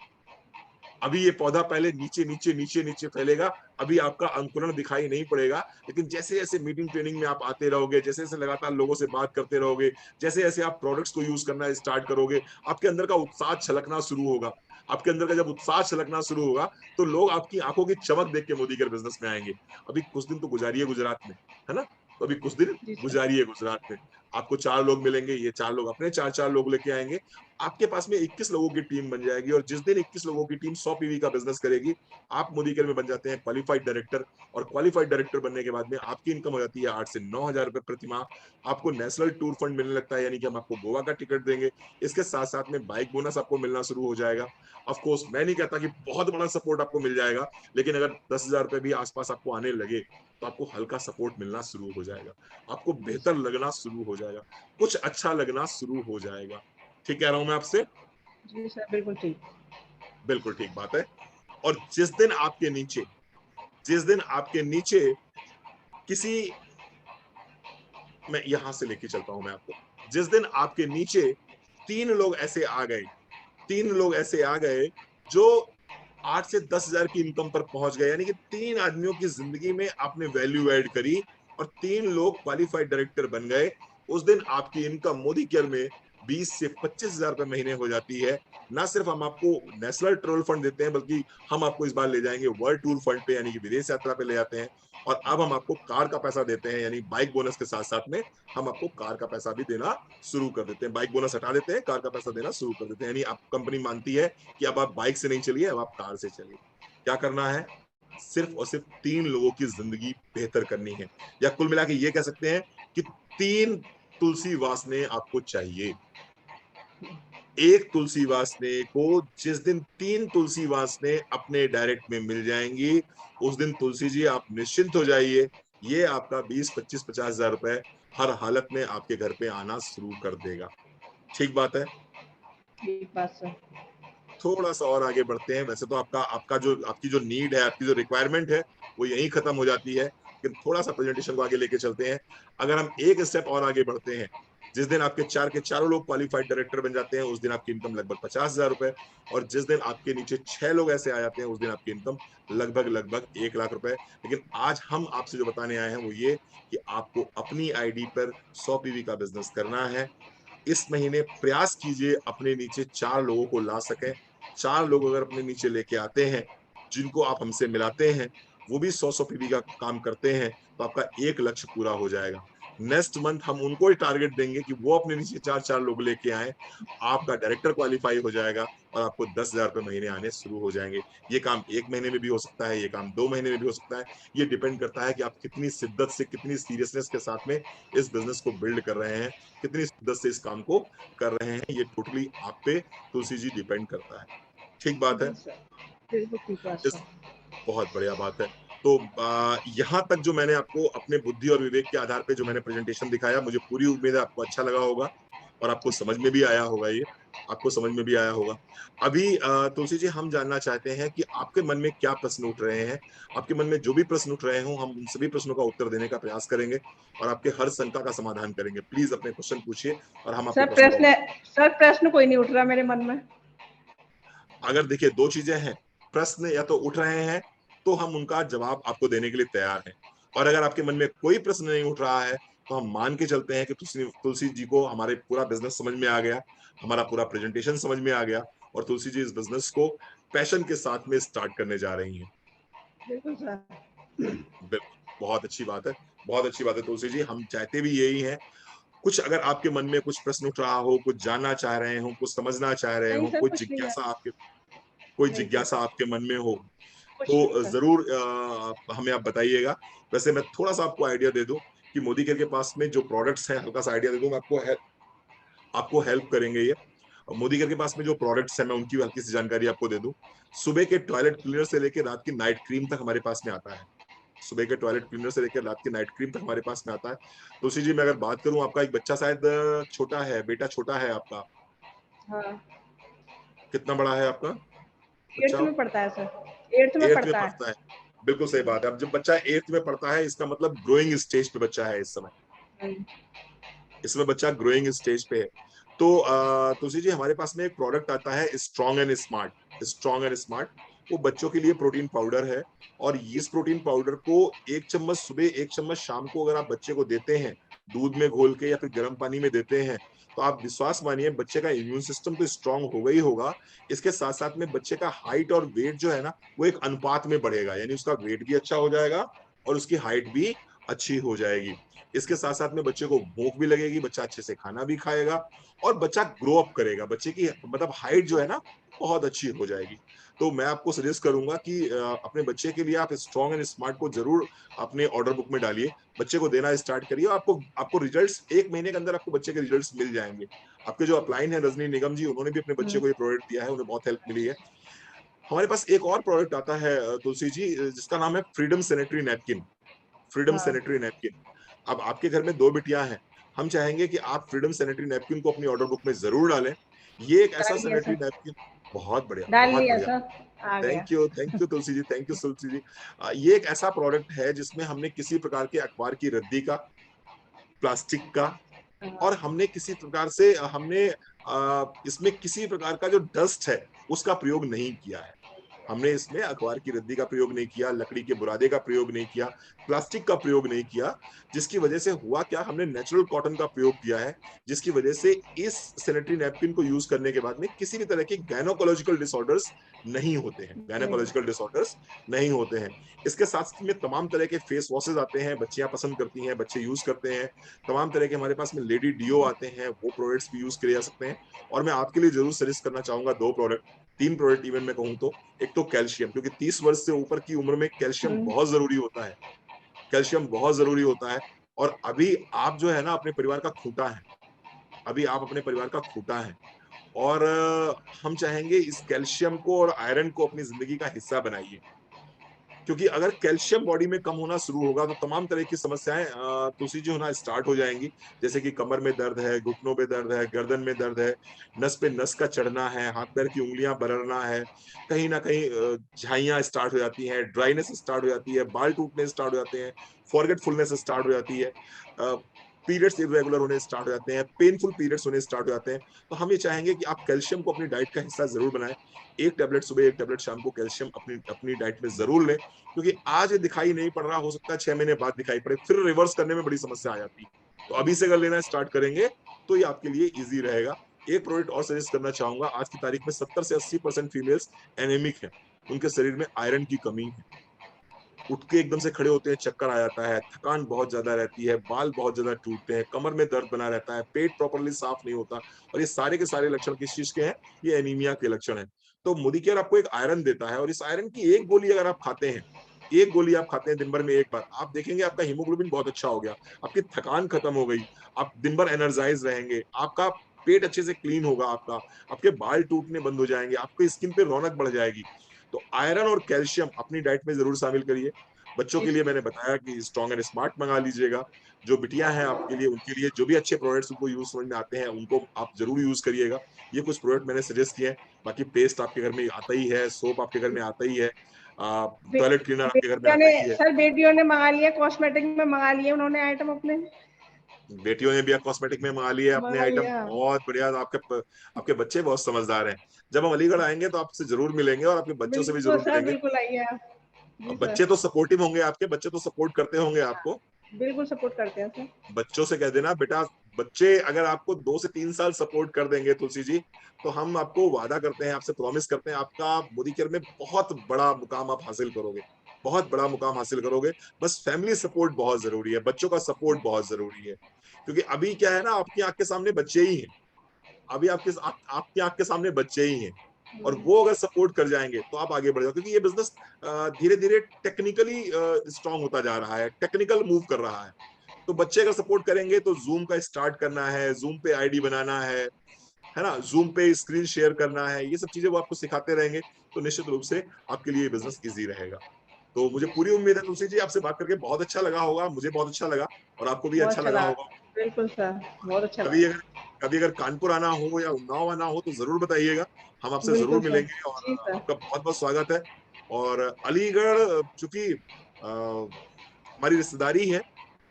अभी ये पौधा पहले नीचे नीचे नीचे नीचे फैलेगा, अभी आपका अंकुरण दिखाई नहीं पड़ेगा। लेकिन जैसे जैसे मीटिंग ट्रेनिंग में आप आते रहोगे, जैसे जैसे लगातार लोगों से बात करते रहोगे, जैसे जैसे आप प्रोडक्ट्स को यूज करना स्टार्ट करोगे, आपके अंदर का उत्साह छलकना शुरू होगा। आपके अंदर का जब उत्साह छलकना शुरू होगा, तो लोग आपकी आंखों की चमक देख के मोदी केयर बिजनेस में आएंगे। अभी कुछ दिन तो गुजारिए गुजरात में, है ना? तो अभी कुछ दिन जी सर। गुजारिए गुजरात में। आपको 4 लोग मिलेंगे, ये 4 लोग अपने 4 4 लोग लेके आएंगे। आपके पास में 21 लोगों की टीम बन जाएगी, और जिस दिन 21 लोगों की टीम 100 पीवी का बिजनेस करेगी, आप मोदी केयर में बन जाते हैं क्वालिफाइड डायरेक्टर। और क्वालिफाइड डायरेक्टर बनने के बाद में आपकी इनकम हो जाती है 8 से 9 हजार रुपए प्रति माह। आपको नेशनल टूर फंड मिलने लगता है, यानी कि हम आपको गोवा का टिकट देंगे। इसके साथ साथ में बाइक बोनस आपको मिलना शुरू हो जाएगा। ऑफ कोर्स मैं नहीं कहता कि बहुत बड़ा सपोर्ट आपको मिल जाएगा, लेकिन अगर 10 हजार रुपए भी आसपास आपको आने लगे, तो आपको हल्का सपोर्ट मिलना शुरू हो जाएगा। आपको जी बेहतर सर। लगना शुरू हो जाएगा, कुछ अच्छा लगना शुरू हो जाएगा। ठीक कह रहा हूं मैं आपसे? जी सर, बिल्कुल ठीक। बिल्कुल ठीक बात है। और जिस दिन आपके नीचे किसी, मैं यहां से लेके चलता हूं मैं आपको। जिस दिन आपके नीचे 3 लोग ऐसे आ गए, 3 लोग ऐसे आ गए जो 8 से 10 हजार की इनकम पर पहुंच गए, यानी कि 3 आदमियों की जिंदगी में आपने वैल्यू ऐड करी, और 3 लोग क्वालिफाइड डायरेक्टर बन गए। उस दिन आपकी इनकम मोदी केयर में 20 से 25 हजार रुपए महीने हो जाती है। ना सिर्फ हम आपको नेशनल ट्रैवल फंड देते हैं, बल्कि हम आपको इस बार ले जाएंगे वर्ल्ड टूर फंड पे, यानी कि विदेश यात्रा पे ले जाते हैं। और अब हम आपको कार का पैसा देते हैं, यानी बाइक बोनस के साथ साथ में हम आपको कार का पैसा भी देना शुरू कर देते हैं। बाइक बोनस हटा देते हैं, कार का पैसा देना शुरू कर देते हैं। यानी आप, कंपनी मानती है कि अब आप बाइक से नहीं चलिए, अब आप कार से चलिए। क्या करना है? सिर्फ और सिर्फ 3 लोगों की जिंदगी बेहतर करनी है। या कुल मिला के ये कह सकते हैं कि 3 तुलसी वासने आपको चाहिए। एक तुलसी वासने को, जिस दिन 3 तुलसी वासने अपने डायरेक्ट में मिल जाएंगी, उस दिन तुलसी जी आप निश्चिंत हो जाइए। ये आपका 20 25 50 हजार रुपए हर हालत में आपके घर पे आना शुरू कर देगा। ठीक बात है। ठीक बात सर। थोड़ा सा और आगे बढ़ते हैं। वैसे तो आपका आपका जो आपकी जो नीड है, आपकी जो रिक्वायरमेंट है, वो यहीं खत्म हो जाती है। लेकिन थोड़ा सा प्रेजेंटेशन को आगे लेके चलते हैं। अगर हम एक स्टेप और आगे बढ़ते हैं, जिस दिन आपके चार के चारों लोग क्वालिफाइड डायरेक्टर बन जाते हैं, उस दिन आपकी इनकम लगभग 50,000 रुपए, और जिस दिन आपके नीचे 6 लोग ऐसे आ जाते हैं, उस दिन आपकी इनकम लगभग लगभग 1 लाख रुपए। लेकिन आज हम आपसे जो बताने आए हैं वो ये कि आपको अपनी आईडी पर 100 पीवी का बिजनेस करना है। इस महीने प्रयास कीजिए अपने नीचे 4 लोगों को ला सकें। 4 लोग अगर अपने नीचे लेके आते हैं, जिनको आप हमसे मिलाते हैं, वो भी 100-100 पीवी का काम करते हैं, तो आपका एक लक्ष्य पूरा हो जाएगा। नेक्स्ट मंथ हम उनको ही टारगेट देंगे कि वो अपने नीचे 4-4 लोग लेके आए, आपका डायरेक्टर क्वालिफाई हो जाएगा और आपको 10,000 रुपए महीने आने शुरू हो जाएंगे। ये काम 1 महीने में भी हो सकता है, ये काम 2 महीने में भी हो सकता है। ये डिपेंड करता है कि आप कितनी शिद्दत से, कितनी सीरियसनेस के साथ में इस बिजनेस को बिल्ड कर रहे हैं, कितनी शिद्दत से इस काम को कर रहे हैं। ये टोटली आप पे तुलसी जी डिपेंड करता है। ठीक बात है। जी सर, बिल्कुल ठीक बात इस सर। बहुत बढ़िया बात है। तो यहाँ तक जो मैंने आपको अपने बुद्धि और विवेक के आधार पे जो मैंने प्रेजेंटेशन दिखाया, मुझे पूरी उम्मीद है आपको अच्छा लगा होगा और आपको समझ में भी आया होगा। ये आपको समझ में भी आया होगा। अभी तुलसी जी, हम जानना चाहते हैं कि आपके मन में क्या प्रश्न उठ रहे हैं। आपके मन में जो भी प्रश्न उठ रहे हो, हम उन सभी प्रश्नों का उत्तर देने का प्रयास करेंगे और आपके हर शंका का समाधान करेंगे। प्लीज अपने क्वेश्चन पूछिए और हम आपके सर प्रश्नों का प्रश्न, उत्तर। सर प्रश्न कोई नहीं उठ रहा मेरे मन में। अगर देखिए, दो चीजें हैं, प्रश्न या तो उठ रहे हैं तो हम उनका जवाब आपको देने के लिए तैयार हैं, और अगर आपके मन में कोई प्रश्न नहीं उठ रहा है तो हम मान के चलते हैं कि तुलसी तुलसी जी को हमारे पूरा बिजनेस समझ में आ गया, हमारा पूरा प्रेजेंटेशन समझ में आ गया, और तुलसी जी इस बिजनेस को पैशन के साथ में स्टार्ट करने जा रही हैं। बिल्कुल सर। बिल्कुल, बहुत अच्छी बात है। बहुत अच्छी बात है तुलसी जी, हम चाहते भी यही हैं। कुछ अगर आपके मन में कुछ प्रश्न उठ रहा हो, कुछ जानना चाह रहे हो, कुछ समझना चाह रहे नहीं हो, सर, कुछ नहीं है। कोई नहीं सर, जिज्ञासा आपके मन में हो, कुछ नहीं तो सर। जरूर हमें आप बताइएगा। वैसे मैं थोड़ा सा आपको आइडिया दे दूं कि मोदी केयर के पास में जो प्रोडक्ट्स हैं, हल्का सा आइडिया दे दूं मैं आपको, आपको हेल्प करेंगे ये। और मोदी केयर के पास में जो प्रोडक्ट्स हैं, मैं उनकी हल्की सी जानकारी आपको दे दूं। सुबह के टॉयलेट क्लीनर से लेकर रात की नाइट क्रीम तक हमारे पास में आता है। सुबह के टॉयलेट क्लीनर से लेकर रात की नाइट क्रीम तक हमारे पास में आता है। तुलसी जी, मैं अगर बात करूं, आपका एक बच्चा शायद छोटा है, बेटा छोटा है आपका। हाँ, कितना बड़ा है आपका 8th बच्चा? में पढ़ता है सर, 8th में 8th में पढ़ता है। पढ़ता है। बिल्कुल सही बात है। अब जब बच्चा 8th में पढ़ता है, इसका मतलब ग्रोइंग स्टेज पे बच्चा है इस समय। हाँ, इसमें बच्चा ग्रोइंग स्टेज पे है। तो तुलसी जी, हमारे पास में एक प्रोडक्ट आता है, strong and smart. Strong and smart, वो बच्चों के लिए प्रोटीन पाउडर है। और इस प्रोटीन पाउडर को 1 चम्मच सुबह, 1 चम्मच शाम को अगर आप बच्चे को देते हैं, दूध में घोल के या फिर गर्म पानी में देते हैं, तो आप विश्वास मानिए, बच्चे का इम्यून सिस्टम तो स्ट्रांग होगा ही होगा। इसके साथ साथ में बच्चे का हाइट और वेट जो है ना, वो एक अनुपात में बढ़ेगा, यानी उसका वेट भी अच्छा हो जाएगा और उसकी हाइट भी अच्छी हो जाएगी। इसके साथ साथ में बच्चे को भूख भी लगेगी, बच्चा अच्छे से खाना भी खाएगा और बच्चा ग्रो अप करेगा, बच्चे की मतलब हाइट जो है ना, बहुत अच्छी हो जाएगी। तो मैं आपको सजेस्ट करूंगा कि अपने बच्चे के लिए आप स्ट्रॉन्ग एंड स्मार्ट को जरूर अपने ऑर्डर बुक में डालिए, बच्चे को देना स्टार्ट करिए। आपको आपको रिजल्ट्स 1 महीने के अंदर आपको बच्चे के रिजल्ट्स मिल जाएंगे। आपके जो अपलाइन है रजनी निगम जी, उन्होंने भी अपने बच्चे हम्म, को ये प्रोडक्ट दिया है, उन्हें बहुत हेल्प मिली है। हमारे पास एक और प्रोडक्ट आता है तुलसी जी, जिसका नाम है फ्रीडम सैनिटरी नैपकिन। फ्रीडम हाँ, सैनिटरी नैपकिन। अब आपके घर में 2 बिटियां हैं, हम चाहेंगे कि आप फ्रीडम सैनिटरी नैपकिन को अपनी ऑर्डर बुक में जरूर डालें। ये एक ऐसा डाल दिया सैनिटरी सर, नैपकिन, बहुत बढ़िया, डाल बहुत लिया बढ़िया। सर, आ गया। Thank you Tulsi ji, thank you Tulsi ji. ये एक ऐसा प्रोडक्ट है जिसमें हमने किसी प्रकार के अखबार की रद्दी का, प्लास्टिक का, हाँ, और हमने किसी प्रकार से हमने इसमें किसी प्रकार का जो डस्ट है उसका प्रयोग नहीं किया है। हमने इसमें अखबार की रद्दी का प्रयोग नहीं किया, लकड़ी के बुरादे का प्रयोग नहीं किया, प्लास्टिक का प्रयोग नहीं किया। जिसकी वजह से हुआ क्या, हमने नेचुरल कॉटन का प्रयोग किया है, जिसकी वजह से इस सैनिटरी नैपकिन को यूज करने के बाद में किसी भी तरह के गायनोकोलॉजिकल डिसऑर्डर्स नहीं होते हैं, नहीं, गायनोकोलॉजिकल डिसऑर्डर्स नहीं होते हैं। इसके साथ में तमाम तरह के फेस वॉशेज आते हैं, बच्चियां पसंद करती हैं, बच्चे यूज करते हैं। तमाम तरह के हमारे पास में लेडी डीओ आते हैं, वो प्रोडक्ट्स भी यूज किए जा सकते हैं। और मैं आपके लिए जरूर सजेस्ट करना चाहूंगा 2 प्रोडक्ट, 3 प्रोडक्ट इवन मैं कहूँ तो। एक तो कैल्शियम, क्योंकि 30 वर्ष से ऊपर की उम्र में कैल्शियम हम्म, बहुत जरूरी होता है। कैल्शियम बहुत जरूरी होता है। और अभी आप जो है ना, अपने परिवार का खूंटा है। अभी आप अपने परिवार का खूंटा है। और हम चाहेंगे इस कैल्शियम को और आयरन को अपनी जिंदगी का हिस्सा बनाइए। क्योंकि अगर कैल्शियम बॉडी में कम होना शुरू होगा तो तमाम तरह की समस्याएं तुलसी जी होना स्टार्ट हो जाएंगी। जैसे कि कमर में दर्द है, घुटनों में दर्द है, गर्दन में दर्द है, नस पे नस का चढ़ना है, हाथ पैर की उंगलियां बरड़ना है, कहीं ना कहीं झाइयां स्टार्ट हो जाती हैं, ड्राइनेस स्टार्ट हो जाती है, बाल टूटने स्टार्ट हो जाते हैं, फॉरगेटफुलनेस स्टार्ट हो जाती है, पीरियड्स इरेगुलर होने स्टार्ट हो जाते हैं, पेनफुल पीरियड्स होने स्टार्ट हो जाते हैं। तो हम ये चाहेंगे कि आप कैल्शियम को अपनी डाइट का हिस्सा जरूर बनाएं। एक टैबलेट सुबह, एक टैबलेट शाम को कैल्शियम अपनी अपनी डाइट में जरूर लें, क्योंकि आज दिखाई नहीं पड़ रहा, हो सकता है 6 महीने बाद दिखाई पड़े, फिर रिवर्स करने में बड़ी समस्या आ जाती है। तो अभी से अगर लेना स्टार्ट करेंगे तो ये आपके लिए इजी रहेगा। एक प्रोडक्ट और सजेस्ट करना चाहूंगा, आज की तारीख में 70 से 80% फीमेल्स एनेमिक है, उनके शरीर में आयरन की कमी है, उठ के एकदम से खड़े होते हैं चक्कर आ जाता है, थकान बहुत ज्यादा रहती है, बाल बहुत ज्यादा टूटते हैं, कमर में दर्द बना रहता है, पेट प्रॉपरली साफ नहीं होता। और ये सारे के सारे लक्षण किस चीज के हैं? ये एनीमिया के लक्षण हैं। तो मोदिकेयर आपको एक आयरन देता है, और इस आयरन की एक गोली अगर आप खाते हैं, एक गोली आप खाते हैं दिन भर में एक बार, आप देखेंगे आपका हीमोग्लोबिन बहुत अच्छा हो गया, आपकी थकान खत्म हो गई, आप दिन भर एनर्जाइज रहेंगे, आपका पेट अच्छे से क्लीन होगा, आपके बाल टूटने बंद हो जाएंगे, आपकी स्किन पे रौनक बढ़ जाएगी। तो आयरन और कैल्शियम अपनी डाइट में जरूर शामिल करिए। बच्चों के लिए मैंने बताया कि स्ट्रॉन्ग एंड स्मार्ट मंगा लीजिएगा। जो बिटियां हैं आपके लिए, उनके लिए जो भी अच्छे प्रोडक्ट्स उनको यूज समझ में आते हैं उनको आप जरूर यूज करिएगा। ये कुछ प्रोडक्ट मैंने सजेस्ट किए हैं। बाकी पेस्ट आपके घर में आता ही है, सोप आपके घर में आता ही है, टॉयलेट क्लीनर आपके घर में बेटियों आता ने, ही है। सर बेटियों ने मंगा लिया, कॉस्मेटिक में मंगा लिए उन्होंने आइटम अपने, बेटियों ने भी कॉस्मेटिक में मंगा लिए अपने मंगा आइटम, लिया। बहुत बढ़िया। आपके बच्चे बहुत समझदार हैं। जब हम अलीगढ़ आएंगे तो आपसे जरूर मिलेंगे और आपके बच्चों से भी बिल्कुल जरूर सर, मिलेंगे। बिल्कुल आइए आप। जी अब सर। बच्चे तो सपोर्टिव होंगे, आपके बच्चे तो सपोर्ट करते होंगे आपको। बिल्कुल सपोर्ट करते हैं सर। बच्चों से कह देना, बेटा बच्चे अगर आपको 2 से 3 साल सपोर्ट कर देंगे तुलसी जी, तो हम आपको वादा करते हैं, आपसे प्रॉमिस करते हैं, आपका मोदीकेयर में बहुत बड़ा मुकाम आप हासिल करोगे, बहुत बड़ा मुकाम हासिल करोगे। बस फैमिली सपोर्ट बहुत जरूरी है, बच्चों का सपोर्ट बहुत जरूरी है। क्योंकि अभी क्या है ना, आपकी आंख के सामने बच्चे ही हैं, अभी आपकी आंख के सामने बच्चे ही हैं, और वो अगर सपोर्ट कर जाएंगे तो आप आगे बढ़ जाओ। क्योंकि ये बिजनेस धीरे धीरे टेक्निकली स्ट्रांग होता जा रहा है, टेक्निकल मूव कर रहा है। तो बच्चे अगर सपोर्ट करेंगे तो जूम का स्टार्ट करना है, जूम पे आईडी बनाना है ना, जूम पे स्क्रीन शेयर करना है, ये सब चीजें वो आपको सिखाते रहेंगे, तो निश्चित रूप से आपके लिए बिजनेस इजी रहेगा। तो मुझे पूरी उम्मीद है तुलसी जी, आपसे बात करके बहुत अच्छा लगा होगा, मुझे बहुत अच्छा लगा, और आपको भी बहुत अच्छा अच्छा लगा लगा। होगा। बिल्कुल सर, बहुत अच्छा कभी लगा। अगर कभी अगर कानपुर आना हो या उन्नाव आना हो तो जरूर बताइएगा, हम आपसे जरूर बिल्कुल सर। मिलेंगे। और जी सर। आपका बहुत बहुत स्वागत है। और अलीगढ़ चूंकि हमारी रिश्तेदारी है,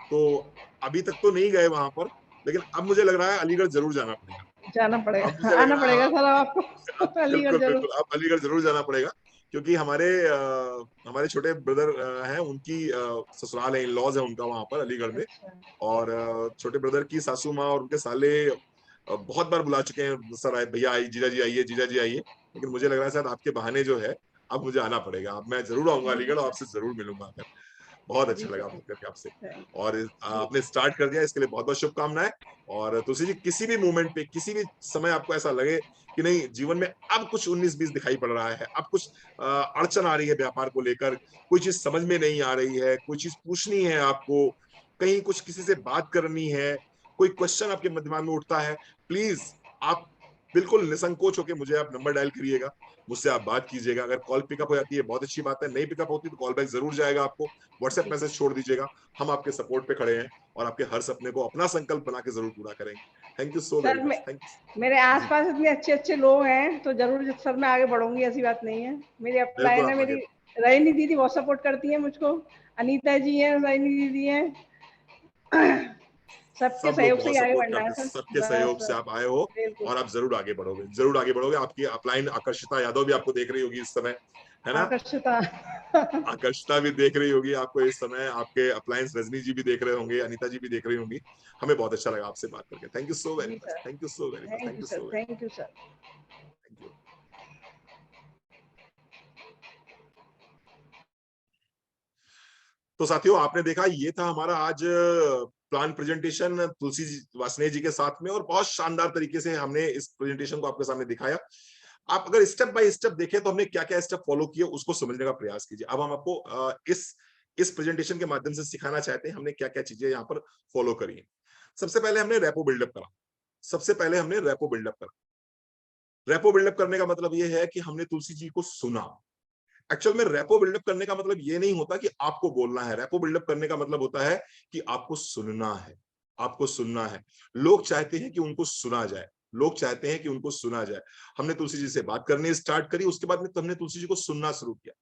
तो अभी तक तो नहीं गए वहां पर, लेकिन अब मुझे लग रहा है अलीगढ़ जरूर जाना पड़ेगा। जाना अब पड़ेगा, मुझे लग आना रहा है पड़ेगा हाँ, सर अब अब आपको अलीगढ़ बिल्कुल जरूर। बिल्कुल अब अलीगढ़ जरूर जाना पड़ेगा। क्योंकि हमारे छोटे ब्रदर हैं, उनकी ससुराल है, इन लॉज है उनका वहां पर अलीगढ़ में। अच्छा। और छोटे ब्रदर की सासू माँ और उनके साले बहुत बार बुला चुके हैं, सर आए, भैया आइए, जीजा जी आइए, जीजा जी आइए। लेकिन मुझे लग रहा है शायद आपके बहाने जो है, अब मुझे आना पड़ेगा। अब मैं जरूर आऊंगा जी अलीगढ़ और सर। आपसे जरूर मिलूंगा। बहुत जी अच्छा लगा सर। बात करके आपसे। थैंक और यू। जी। आपने स्टार्ट कर दिया, इसके लिए बहुत बहुत शुभकामनाएं। और तुलसी जी, किसी भी मोमेंट पे, किसी भी समय आपको ऐसा लगे कि नहीं जीवन में अब कुछ 19-20 दिखाई पड़ रहा है, अब कुछ अड़चन आ रही है व्यापार को लेकर, कोई चीज समझ में नहीं आ रही है, कोई चीज पूछनी है आपको, कहीं कुछ किसी से बात करनी है, कोई क्वेश्चन आपके दिमाग में उठता है, प्लीज आप बिल्कुल निसंकोच होकर मुझे आप नंबर डायल करिएगा, मुझसे आप बात कीजिएगा। अगर कॉल पिकअप हो जाती है बहुत अच्छी बात है, नहीं पिकअप होती तो कॉल बैक जरूर जाएगा आपको, व्हाट्सएप जी मैसेज छोड़ दीजिएगा। हम आपके सपोर्ट पे खड़े हैं और आपके हर सपने को अपना संकल्प बना के जरूर पूरा करेंगे। Thank you so very sir, much, thank मेरे यू जी। आसपास इतने अच्छे अच्छे लोग हैं तो जरूर सर मैं आगे बढ़ूंगी, ऐसी बात नहीं है। मेरी बिल्कुल अपलाइन है, आप आगे। मेरी रजनी दीदी बहुत सपोर्ट करती है मुझको, अनीता जी हैं, रजनी दीदी हैं। सबके सब लोग सहयोग से बहुत ही आगे सपोर्ट बढ़ना है करते हैं, सर। सबके बस सहयोग से बस। आप आए हो, बिल्कुल। और आप जरूर आगे बढ़ोगे, जरूर आगे बढ़ोगे। आपकी अपलाइन आकर्षिता यादव भी आपको देख रही होगी इस समय, है ना? आकर्षिता। आकर्षिता भी देख रही होगी आपको इस समय, आपके अप्लायंस रजनी जी भी देख रहे होंगे, अनीता जी भी देख रही होंगी। हमें बहुत अच्छा लगा आपसे बात करके। Thank you so very ji much, sir. Thank you so very much, thank thank you you sir, so very thank you sir. Much, thank you. तो साथियों, आपने देखा, ये था हमारा आज प्लान प्रेजेंटेशन तुलसी वासने जी के साथ में, और बहुत शानदार तरीके से हमने इस प्रेजेंटेशन को आपके सामने दिखाया। आप अगर स्टेप बाय स्टेप देखें तो हमने क्या क्या स्टेप फॉलो किए उसको समझने का प्रयास कीजिए। अब हम आपको इस प्रेजेंटेशन के माध्यम से सिखाना चाहते हैं हमने क्या क्या चीजें यहाँ पर फॉलो करी। सबसे पहले हमने रेपो बिल्डअप करा। सबसे पहले हमने रेपो बिल्डअप करा। रेपो बिल्डअप करने का मतलब ये है कि हमने तुलसी जी को सुना। एक्चुअल में रैपो बिल्डअप करने का मतलब ये नहीं होता कि आपको बोलना है। रैपो बिल्डअप करने का मतलब होता है कि आपको सुनना है, आपको सुनना है। लोग चाहते हैं कि उनको सुना जाए, लोग चाहते हैं कि उनको सुना जाए। हमने तुलसी जी से बात करनी स्टार्ट करी, उसके बाद में तो हमने तुलसी जी को सुनना शुरू किया।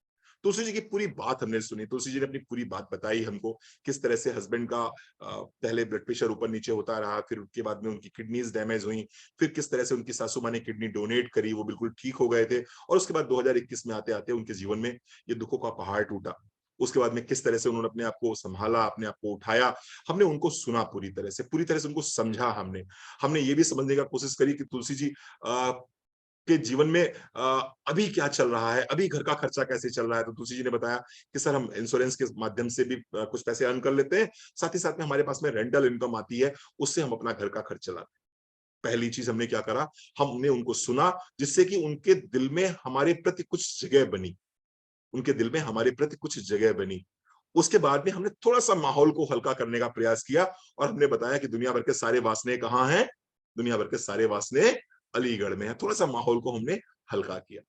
तुलसी जी की पूरी बात हमने सुनी, तुलसी जी ने अपनी पूरी बात बताई हमको, किस तरह से हस्बैंड का पहले ब्लड प्रेशर ऊपर नीचे होता रहा, फिर उसके बाद में उनकी किडनीज डैमेज हुई, फिर किस तरह से उनकी सासू माँ ने किडनी डोनेट करी, वो बिल्कुल ठीक हो गए थे, और उसके बाद 2021 में आते-आते उनके जीवन में ये दुखों का पहाड़ टूटा। उसके बाद में किस तरह से उन्होंने अपने आप को संभाला, अपने आप को उठाया, हमने उनको सुना पूरी तरह से उनको समझा हमने। हमने ये भी समझने का कोशिश करी कि तुलसी जी के जीवन में अभी क्या चल रहा है, अभी घर का खर्चा कैसे चल रहा है। तो तुलसी जी ने बताया कि सर हम इंश्योरेंस के माध्यम से भी कुछ पैसे अर्न कर लेते हैं, साथ ही साथ में हमारे पास में रेंटल इनकम आती है, उससे हम अपना घर का खर्च चलाते हैं। पहली चीज हमने क्या करा, हमने उनको सुना, जिससे कि उनके दिल में हमारे प्रति कुछ जगह बनी, उनके दिल में हमारे प्रति कुछ जगह बनी। उसके बाद में हमने थोड़ा-सा माहौल को हल्का करने का प्रयास किया, और हमने बताया कि दुनिया भर के सारे वासने कहाँ हैं? दुनिया भर के सारे वासने अलीगढ़ में हैं। थोड़ा-सा माहौल को हमने हल्का किया।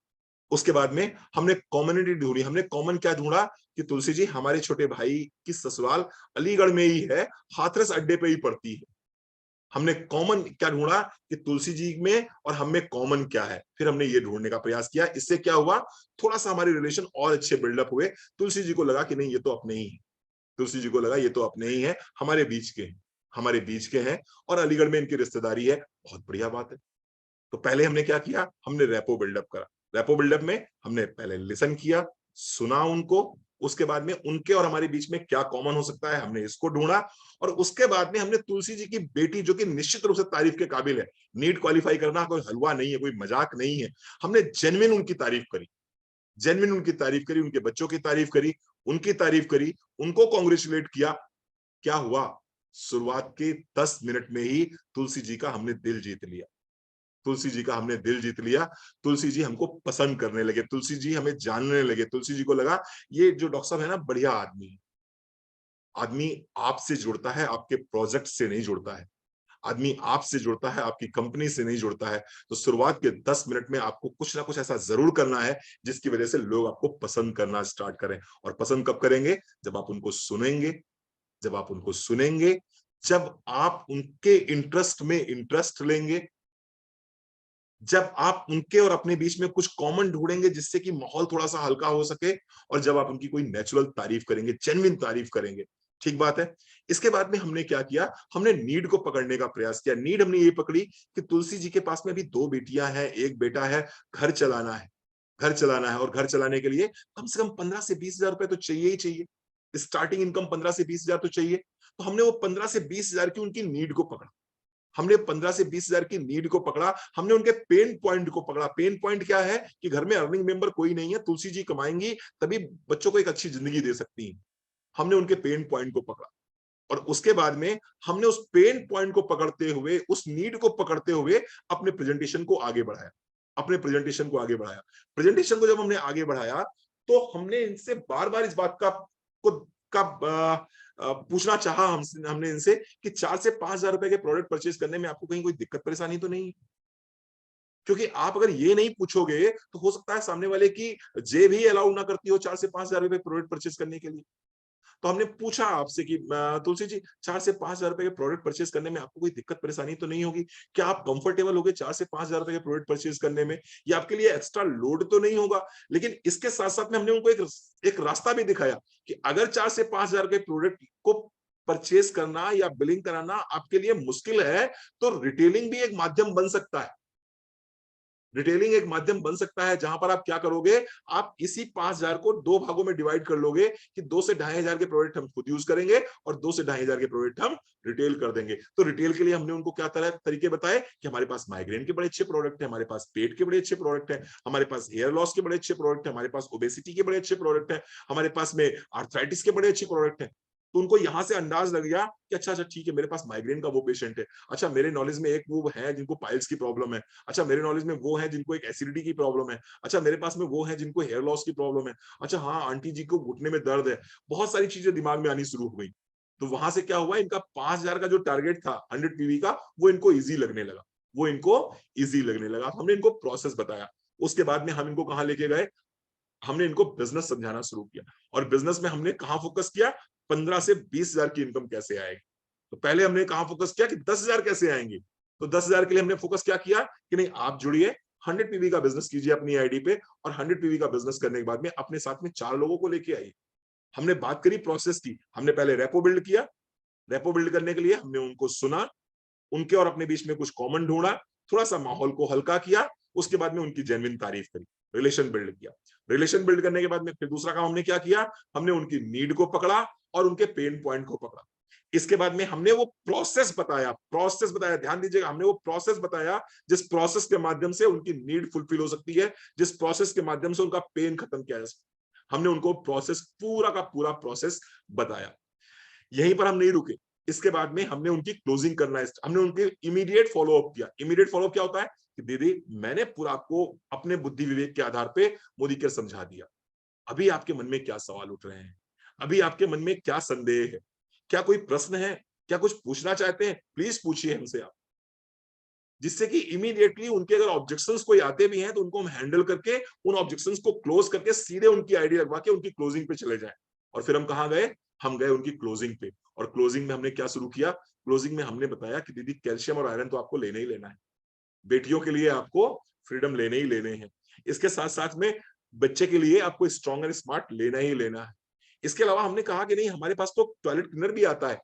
उसके बाद में हमने कॉमनिटी ढूँढी। हमने कॉमन क्या ढूँढा कि तुलसी जी हमारे छोटे भाई की ससुराल अलीगढ़ में ही है, हाथरस अड्डे पे ही पड़ती है। हमने कॉमन क्या ढूंढा कि तुलसी जी में और हम में कॉमन क्या है, फिर हमने ये ढूंढने का प्रयास किया। इससे क्या हुआ, थोड़ा सा हमारे रिलेशन और अच्छे बिल्डअप हुए। तुलसी जी को लगा कि नहीं ये तो अपने ही हैं, तुलसी जी को लगा ये तो अपने ही हैं, हमारे बीच के हैं, हमारे बीच के हैं, और अलीगढ़ में इनकी रिश्तेदारी है, बहुत बढ़िया बात है। तो पहले हमने क्या किया, हमने रैपो बिल्डअप करा। रैपो बिल्डअप में हमने पहले लिसन किया, सुना उनको, उसके बाद में उनके और हमारे बीच में क्या कॉमन हो सकता है, हमने इसको ढूंढा, और उसके बाद में हमने तुलसी जी की बेटी, जो कि निश्चित रूप से तारीफ के काबिल है, नीट क्वालिफाई करना कोई हलवा नहीं है, कोई मजाक नहीं है, हमने जेन्युइन उनकी तारीफ करी, जेन्युइन उनकी तारीफ करी, उनके बच्चों की तारीफ करी, उनकी तारीफ करी, उनको कॉन्ग्रेचुलेट किया। क्या हुआ, शुरुआत के 10 मिनट में ही तुलसी जी का हमने दिल जीत लिया, तुलसी जी का हमने दिल जीत लिया। तुलसी जी हमको पसंद करने लगे, तुलसी जी हमें जानने लगे, तुलसी जी को लगा ये जो डॉक्टर साहब है ना, बढ़िया आदमी है। आदमी आपसे जुड़ता है, आपके प्रोजेक्ट से नहीं जुड़ता है। आदमी आपसे जुड़ता है, आपकी कंपनी से नहीं जुड़ता है। तो शुरुआत के 10 मिनट में आपको कुछ ना कुछ ऐसा जरूर करना है जिसकी वजह से लोग आपको पसंद करना स्टार्ट करें। और पसंद कब करेंगे, जब आप उनको सुनेंगे, जब आप उनको सुनेंगे, जब आप उनके इंटरेस्ट में इंटरेस्ट लेंगे, जब आप उनके और अपने बीच में कुछ कॉमन ढूंढेंगे जिससे कि माहौल थोड़ा सा हल्का हो सके, और जब आप उनकी कोई नेचुरल तारीफ करेंगे, जेन्युइन तारीफ करेंगे। ठीक बात है। इसके बाद में हमने क्या किया, हमने नीड को पकड़ने का प्रयास किया। नीड हमने ये पकड़ी कि तुलसी जी के पास में अभी 2 बेटियां हैं, 1 बेटा है, घर चलाना है, घर चलाना है, और घर चलाने के लिए कम से कम 15 से 20 हजार रुपए तो चाहिए ही चाहिए। स्टार्टिंग इनकम 15 से 20 हजार तो चाहिए। तो हमने वो 15 से 20 हजार की उनकी नीड को पकड़ा, हमने 15 से 20 हजार की नीड को पकड़ा, हमने उनके पेन पॉइंट को पकड़ा। पेन पॉइंट क्या है कि घर में अर्निंग मेंबर कोई नहीं है, तुलसी जी कमाएंगी तभी बच्चों को एक अच्छी जिंदगी दे सकती हैं। हमने उनके पेन पॉइंट को पकड़ा, और उसके बाद में हमने उस पेन पॉइंट को पकड़ते हुए, उस नीड को पकड़ते हुए अपने प्रेजेंटेशन को आगे बढ़ाया, अपने प्रेजेंटेशन को आगे बढ़ाया। प्रेजेंटेशन को जब हमने आगे बढ़ाया, तो हमने इनसे बार बार इस बात का को का पूछना चाहा, हमने इनसे कि 4 से 5 हजार रुपए के प्रोडक्ट परचेज करने में आपको कहीं कोई दिक्कत परेशानी तो नहीं है? क्योंकि आप अगर ये नहीं पूछोगे तो हो सकता है सामने वाले की जेब ही अलाउ ना करती हो 4 से 5 हजार रुपए प्रोडक्ट परचेज करने के लिए। तो हमने पूछा आपसे कि तुलसी जी, 4 से 5 हजार रुपए के प्रोडक्ट परचेज करने में आपको कोई दिक्कत परेशानी तो नहीं होगी? क्या आप कंफर्टेबल होगे 4 से 5 हजार रुपए के प्रोडक्ट परचेज करने में? ये आपके लिए एक्स्ट्रा लोड तो नहीं होगा? लेकिन इसके साथ-साथ में हमने उनको एक रास्ता भी दिखाया कि अगर 4 से 5 हजार के प्रोडक्ट को परचेज करना या बिलिंग कराना आपके लिए मुश्किल है, तो रिटेलिंग भी एक माध्यम बन सकता है। रिटेलिंग एक माध्यम बन सकता है, जहां पर आप क्या करोगे, आप इसी 5,000 को 2 भागों में डिवाइड कर लोगे कि 2 से 2,500 के प्रोडक्ट हम खुद यूज करेंगे और 2 से 2,500 के प्रोडक्ट हम रिटेल कर देंगे। तो रिटेल के लिए हमने उनको क्या तरह तरीके बताए कि हमारे पास माइग्रेन के बड़े अच्छे प्रोडक्ट है, हमारे पास पेट के बड़े अच्छे प्रोडक्ट है, हमारे पास हेयर लॉस के बड़े अच्छे प्रोडक्ट है, हमारे पास ओबेसिटी के बड़े अच्छे प्रोडक्ट है, हमारे पास में आर्थराइटिस के बड़े अच्छे प्रोडक्ट है। तो उनको यहां से अंदाज लग गया कि अच्छा अच्छा ठीक है, मेरे पास माइग्रेन का वो पेशेंट है, अच्छा मेरे नॉलेज में एक वो है जिनको पाइल्स की प्रॉब्लम है, अच्छा मेरे नॉलेज में वो है जिनको एक एसिडिटी की प्रॉब्लम है, अच्छा मेरे पास में वो है जिनको हेयर लॉस की प्रॉब्लम है, अच्छा हाँ आंटी जी को घुटने में दर्द है। बहुत सारी चीजें दिमाग में आनी शुरू हो गई। तो वहां से क्या हुआ, इनका 5,000 का जो टारगेट था 100 पीवी का, वो इनको ईजी लगने लगा, वो इनको ईजी लगने लगा। हमने इनको प्रोसेस बताया। उसके बाद में हम इनको कहाँ लेके गए, हमने इनको बिजनेस समझाना शुरू किया। और बिजनेस में हमने कहाँ फोकस किया, 15 से 20,000 की इनकम कैसे आएगी। तो पहले हमने कहाँ फोकस किया कि 10,000 कैसे आएंगे। तो 10,000 के लिए हमने फोकस क्या किया कि नहीं, आप जुड़िए, 100 पीवी का बिजनेस कीजिए अपनी आईडी पे, और 100 पीवी का बिजनेस करने के बाद में अपने साथ में 4 लोगों को लेके आइए। हमने बात करी प्रोसेस की, हमने पहले रेपो बिल्ड किया। रेपो बिल्ड करने के लिए हमने उनको सुना, उनके और अपने बीच में कुछ कॉमन ढूंढा, थोड़ा सा माहौल को हल्का किया, उसके बाद में उनकी जेन्युइन तारीफ करी, रिलेशन बिल्ड किया। रिलेशन बिल्ड करने के बाद में फिर दूसरा काम हमने क्या किया, हमने उनकी नीड को पकड़ा और उनके पेन पॉइंट को पकड़ा। इसके बाद में हमने वो प्रोसेस बताया, ध्यान दीजिएगा, हमने वो प्रोसेस बताया जिस प्रोसेस के माध्यम से उनकी नीड फुलफिल हो सकती है, जिस प्रोसेस के माध्यम से उनका पेन खत्म किया जा सकता है। हमने उनको प्रोसेस, पूरा का पूरा प्रोसेस बताया। यहीं पर हम नहीं रुके, इसके बाद में हमने उनकी क्लोजिंग करना है, हमने उनके इमीडिएट फॉलोअप किया। इमीडिएट फॉलोअप क्या होता है कि दीदी मैंने पूरा आपको अपने बुद्धि विवेक के आधार पे मोदी केयर समझा दिया, अभी आपके मन में क्या सवाल उठ रहे हैं, अभी आपके मन में क्या संदेह है, क्या कोई प्रश्न है, क्या कुछ पूछना चाहते हैं, प्लीज पूछिए हमसे आप। जिससे कि इमीडिएटली उनके अगर ऑब्जेक्शंस कोई आते भी हैं तो उनको हम हैंडल करके उन ऑब्जेक्शंस को क्लोज करके सीधे उनकी आईडी लगवा के उनकी क्लोजिंग पे चले जाएं। और फिर हम कहाँ गए, हम गए उनकी क्लोजिंग पे। और क्लोजिंग में हमने क्या शुरू किया, क्लोजिंग में हमने बताया कि दीदी कैल्शियम और आयरन तो आपको लेना ही लेना है, बेटियों के लिए आपको फ्रीडम लेने ही लेने हैं, इसके साथ साथ में बच्चे के लिए आपको स्ट्रॉन्ग एंड स्मार्ट लेना ही लेना है। इसके अलावा हमने कहा कि नहीं, हमारे पास तो टॉयलेट क्लीनर भी आता है,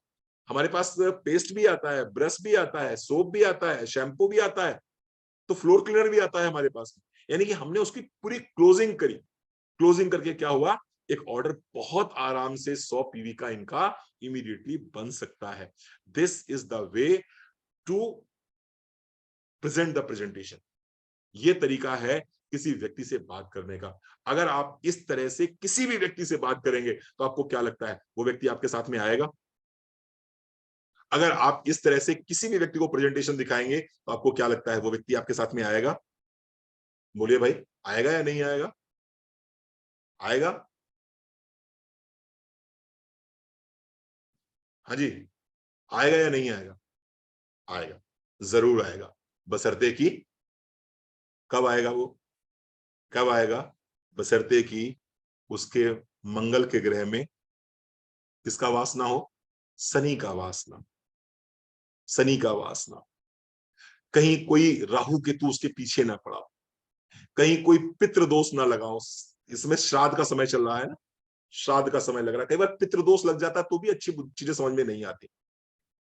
हमारे पास पेस्ट भी आता है, ब्रश भी आता है, सोप भी आता है, शैम्पू भी आता है, तो फ्लोर क्लीनर भी आता है हमारे पास। यानी कि हमने उसकी पूरी क्लोजिंग करी। क्लोजिंग करके क्या हुआ, एक ऑर्डर बहुत आराम से 100 पीवी का इनका इमीडिएटली बन सकता है। This is the way to present the presentation. ये तरीका है किसी व्यक्ति से बात करने का। अगर आप इस तरह से किसी भी व्यक्ति से बात करेंगे तो आपको क्या लगता है, वो व्यक्ति आपके साथ में आएगा? अगर आप इस तरह से किसी भी व्यक्ति को प्रेजेंटेशन दिखाएंगे तो आपको क्या लगता है, वो व्यक्ति आपके साथ में आएगा? बोलिए भाई, आएगा या नहीं आएगा? आएगा? हाँ जी, आएगा या नहीं आएगा? आएगा, जरूर आएगा। बशर्ते कि, कब आएगा वो, कब आएगा? बशर्ते कि उसके मंगल के ग्रह में किसका वास ना हो, शनि का वास ना, शनि का वास ना, कहीं कोई राहु केतु उसके पीछे ना पड़ा, कहीं कोई पितृ दोष ना लगाओ। इसमें श्राद्ध का समय चल रहा है ना, श्राद्ध का समय लग रहा है। कई बार पितृदोष लग जाता है तो भी अच्छी चीजें समझ में नहीं आती।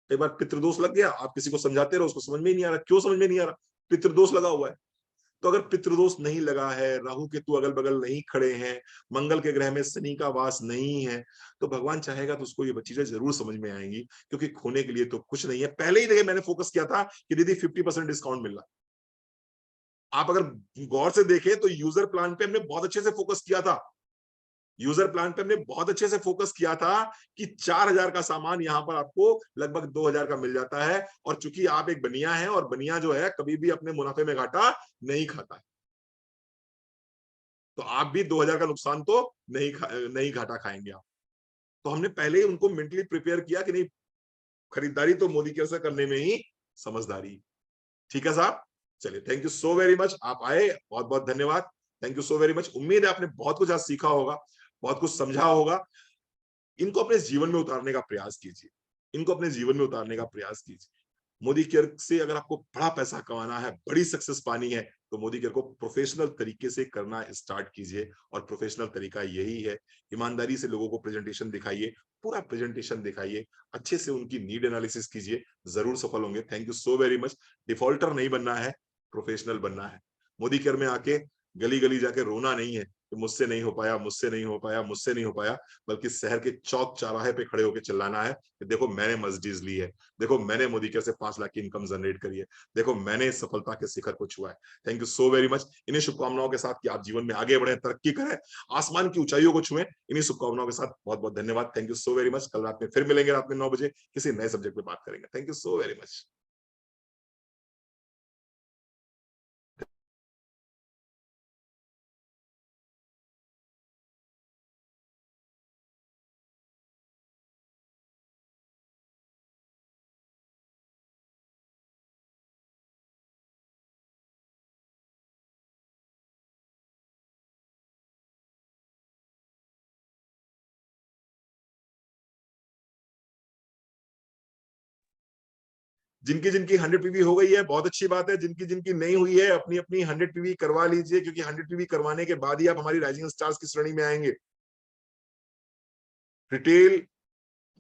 कई बार पितृदोष लग गया, आप किसी को समझाते रहो, उसको समझ में ही नहीं आ रहा, क्यों समझ में नहीं आ रहा, पितृदोष लगा हुआ है। तो अगर पितृदोष नहीं लगा है, राहु केतु अगल बगल नहीं खड़े हैं, मंगल के ग्रह में शनि का वास नहीं है, तो भगवान चाहेगा तो उसको ये चीजें जरूर समझ में आएंगी, क्योंकि खोने के लिए तो कुछ नहीं है। पहले ही देखिए मैंने फोकस किया था कि दीदी 50% डिस्काउंट मिल रहा है। आप अगर गौर से देखें तो यूजर प्लान पे हमने बहुत अच्छे से फोकस किया था। यूजर प्लान पे हमने बहुत अच्छे से फोकस किया था कि 4,000 का सामान यहां पर आपको लगभग 2,000 का मिल जाता है। और चूंकि आप एक बनिया है, और बनिया जो है कभी भी अपने मुनाफे में घाटा नहीं खाता है, तो आप भी 2,000 का नुकसान तो नहीं घाटा खाएंगे आप। तो हमने पहले ही उनको मेंटली प्रिपेयर किया कि नहीं, खरीदारी तो मोदी केयर से करने में ही समझदारी। ठीक है साहब, चलिए, thank you so very much, आप आए, बहुत बहुत धन्यवाद। Thank you so very much. उम्मीद है आपने बहुत कुछ आज सीखा होगा, बहुत कुछ समझा होगा। इनको अपने जीवन में उतारने का प्रयास कीजिए, इनको अपने जीवन में उतारने का प्रयास कीजिए। मोदी केयर से अगर आपको बड़ा पैसा कमाना है, बड़ी सक्सेस पानी है, तो मोदी केयर को प्रोफेशनल तरीके से करना स्टार्ट कीजिए। और प्रोफेशनल तरीका यही है, ईमानदारी से लोगों को प्रेजेंटेशन दिखाइए, पूरा प्रेजेंटेशन दिखाइए, अच्छे से उनकी नीड एनालिसिस कीजिए, जरूर सफल होंगे। Thank you so very much. Defaulter नहीं बनना है, प्रोफेशनल बनना है। मोदी केयर में आके गली गली जाके रोना नहीं है कि मुझसे नहीं हो पाया, मुझसे नहीं हो पाया, मुझसे नहीं हो पाया, बल्कि शहर के चौक चौराहे पे खड़े होकर चिल्लाना है कि देखो मैंने मर्सिडीज ली है, देखो मैंने मोदी केयर से 5 लाख की इनकम जनरेट करी है, देखो मैंने सफलता के शिखर को छुआ है। Thank you so very much. इन्हीं शुभकामनाओं के साथ कि आप जीवन में आगे बढ़े, तरक्की करें, आसमान की ऊंचाइयों को छुएं, इन्हीं शुभकामनाओं के साथ बहुत बहुत धन्यवाद। Thank you so very much. कल रात में फिर मिलेंगे, रात में 9 बजे किसी नए सब्जेक्ट पे बात करेंगे। Thank you so very much. जिनकी जिनकी 100 पीवी हो गई है बहुत अच्छी बात है, जिनकी जिनकी नहीं हुई है अपनी अपनी 100 पीवी करवा लीजिए, क्योंकि 100 पीवी करवाने के बाद ही आप हमारी राइजिंग स्टार्स की श्रेणी में आएंगे। रिटेल,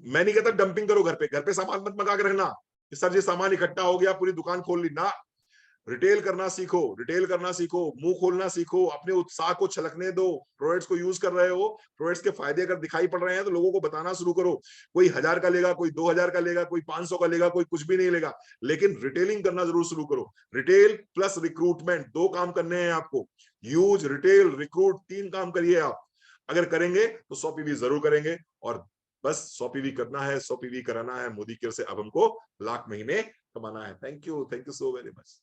मैं नहीं कहता डंपिंग करो घर पे सामान मत मंगा के रखना कि सर ये सामान इकट्ठा हो गया पूरी दुकान खोल ली ना। रिटेल करना सीखो, रिटेल करना सीखो, मुंह खोलना सीखो, अपने उत्साह को छलकने दो। प्रोडक्ट्स को यूज कर रहे हो, प्रोडक्ट्स के फायदे अगर दिखाई पड़ रहे हैं तो लोगों को बताना शुरू करो। कोई 1000 का लेगा, कोई 2000 का लेगा, कोई 500 का लेगा, कोई कुछ भी नहीं लेगा, लेकिन रिटेलिंग करना जरूर शुरू करो। रिटेल प्लस रिक्रूटमेंट 2 काम करने हैं आपको। यूज, रिटेल, रिक्रूट 3 काम करिए आप। अगर करेंगे तो 100 पीवी जरूर करेंगे। और बस 100 पीवी करना है, 100 पीवी कराना है। मोदी केयर से अब हमको लाख महीने कमाना है। Thank you so very much.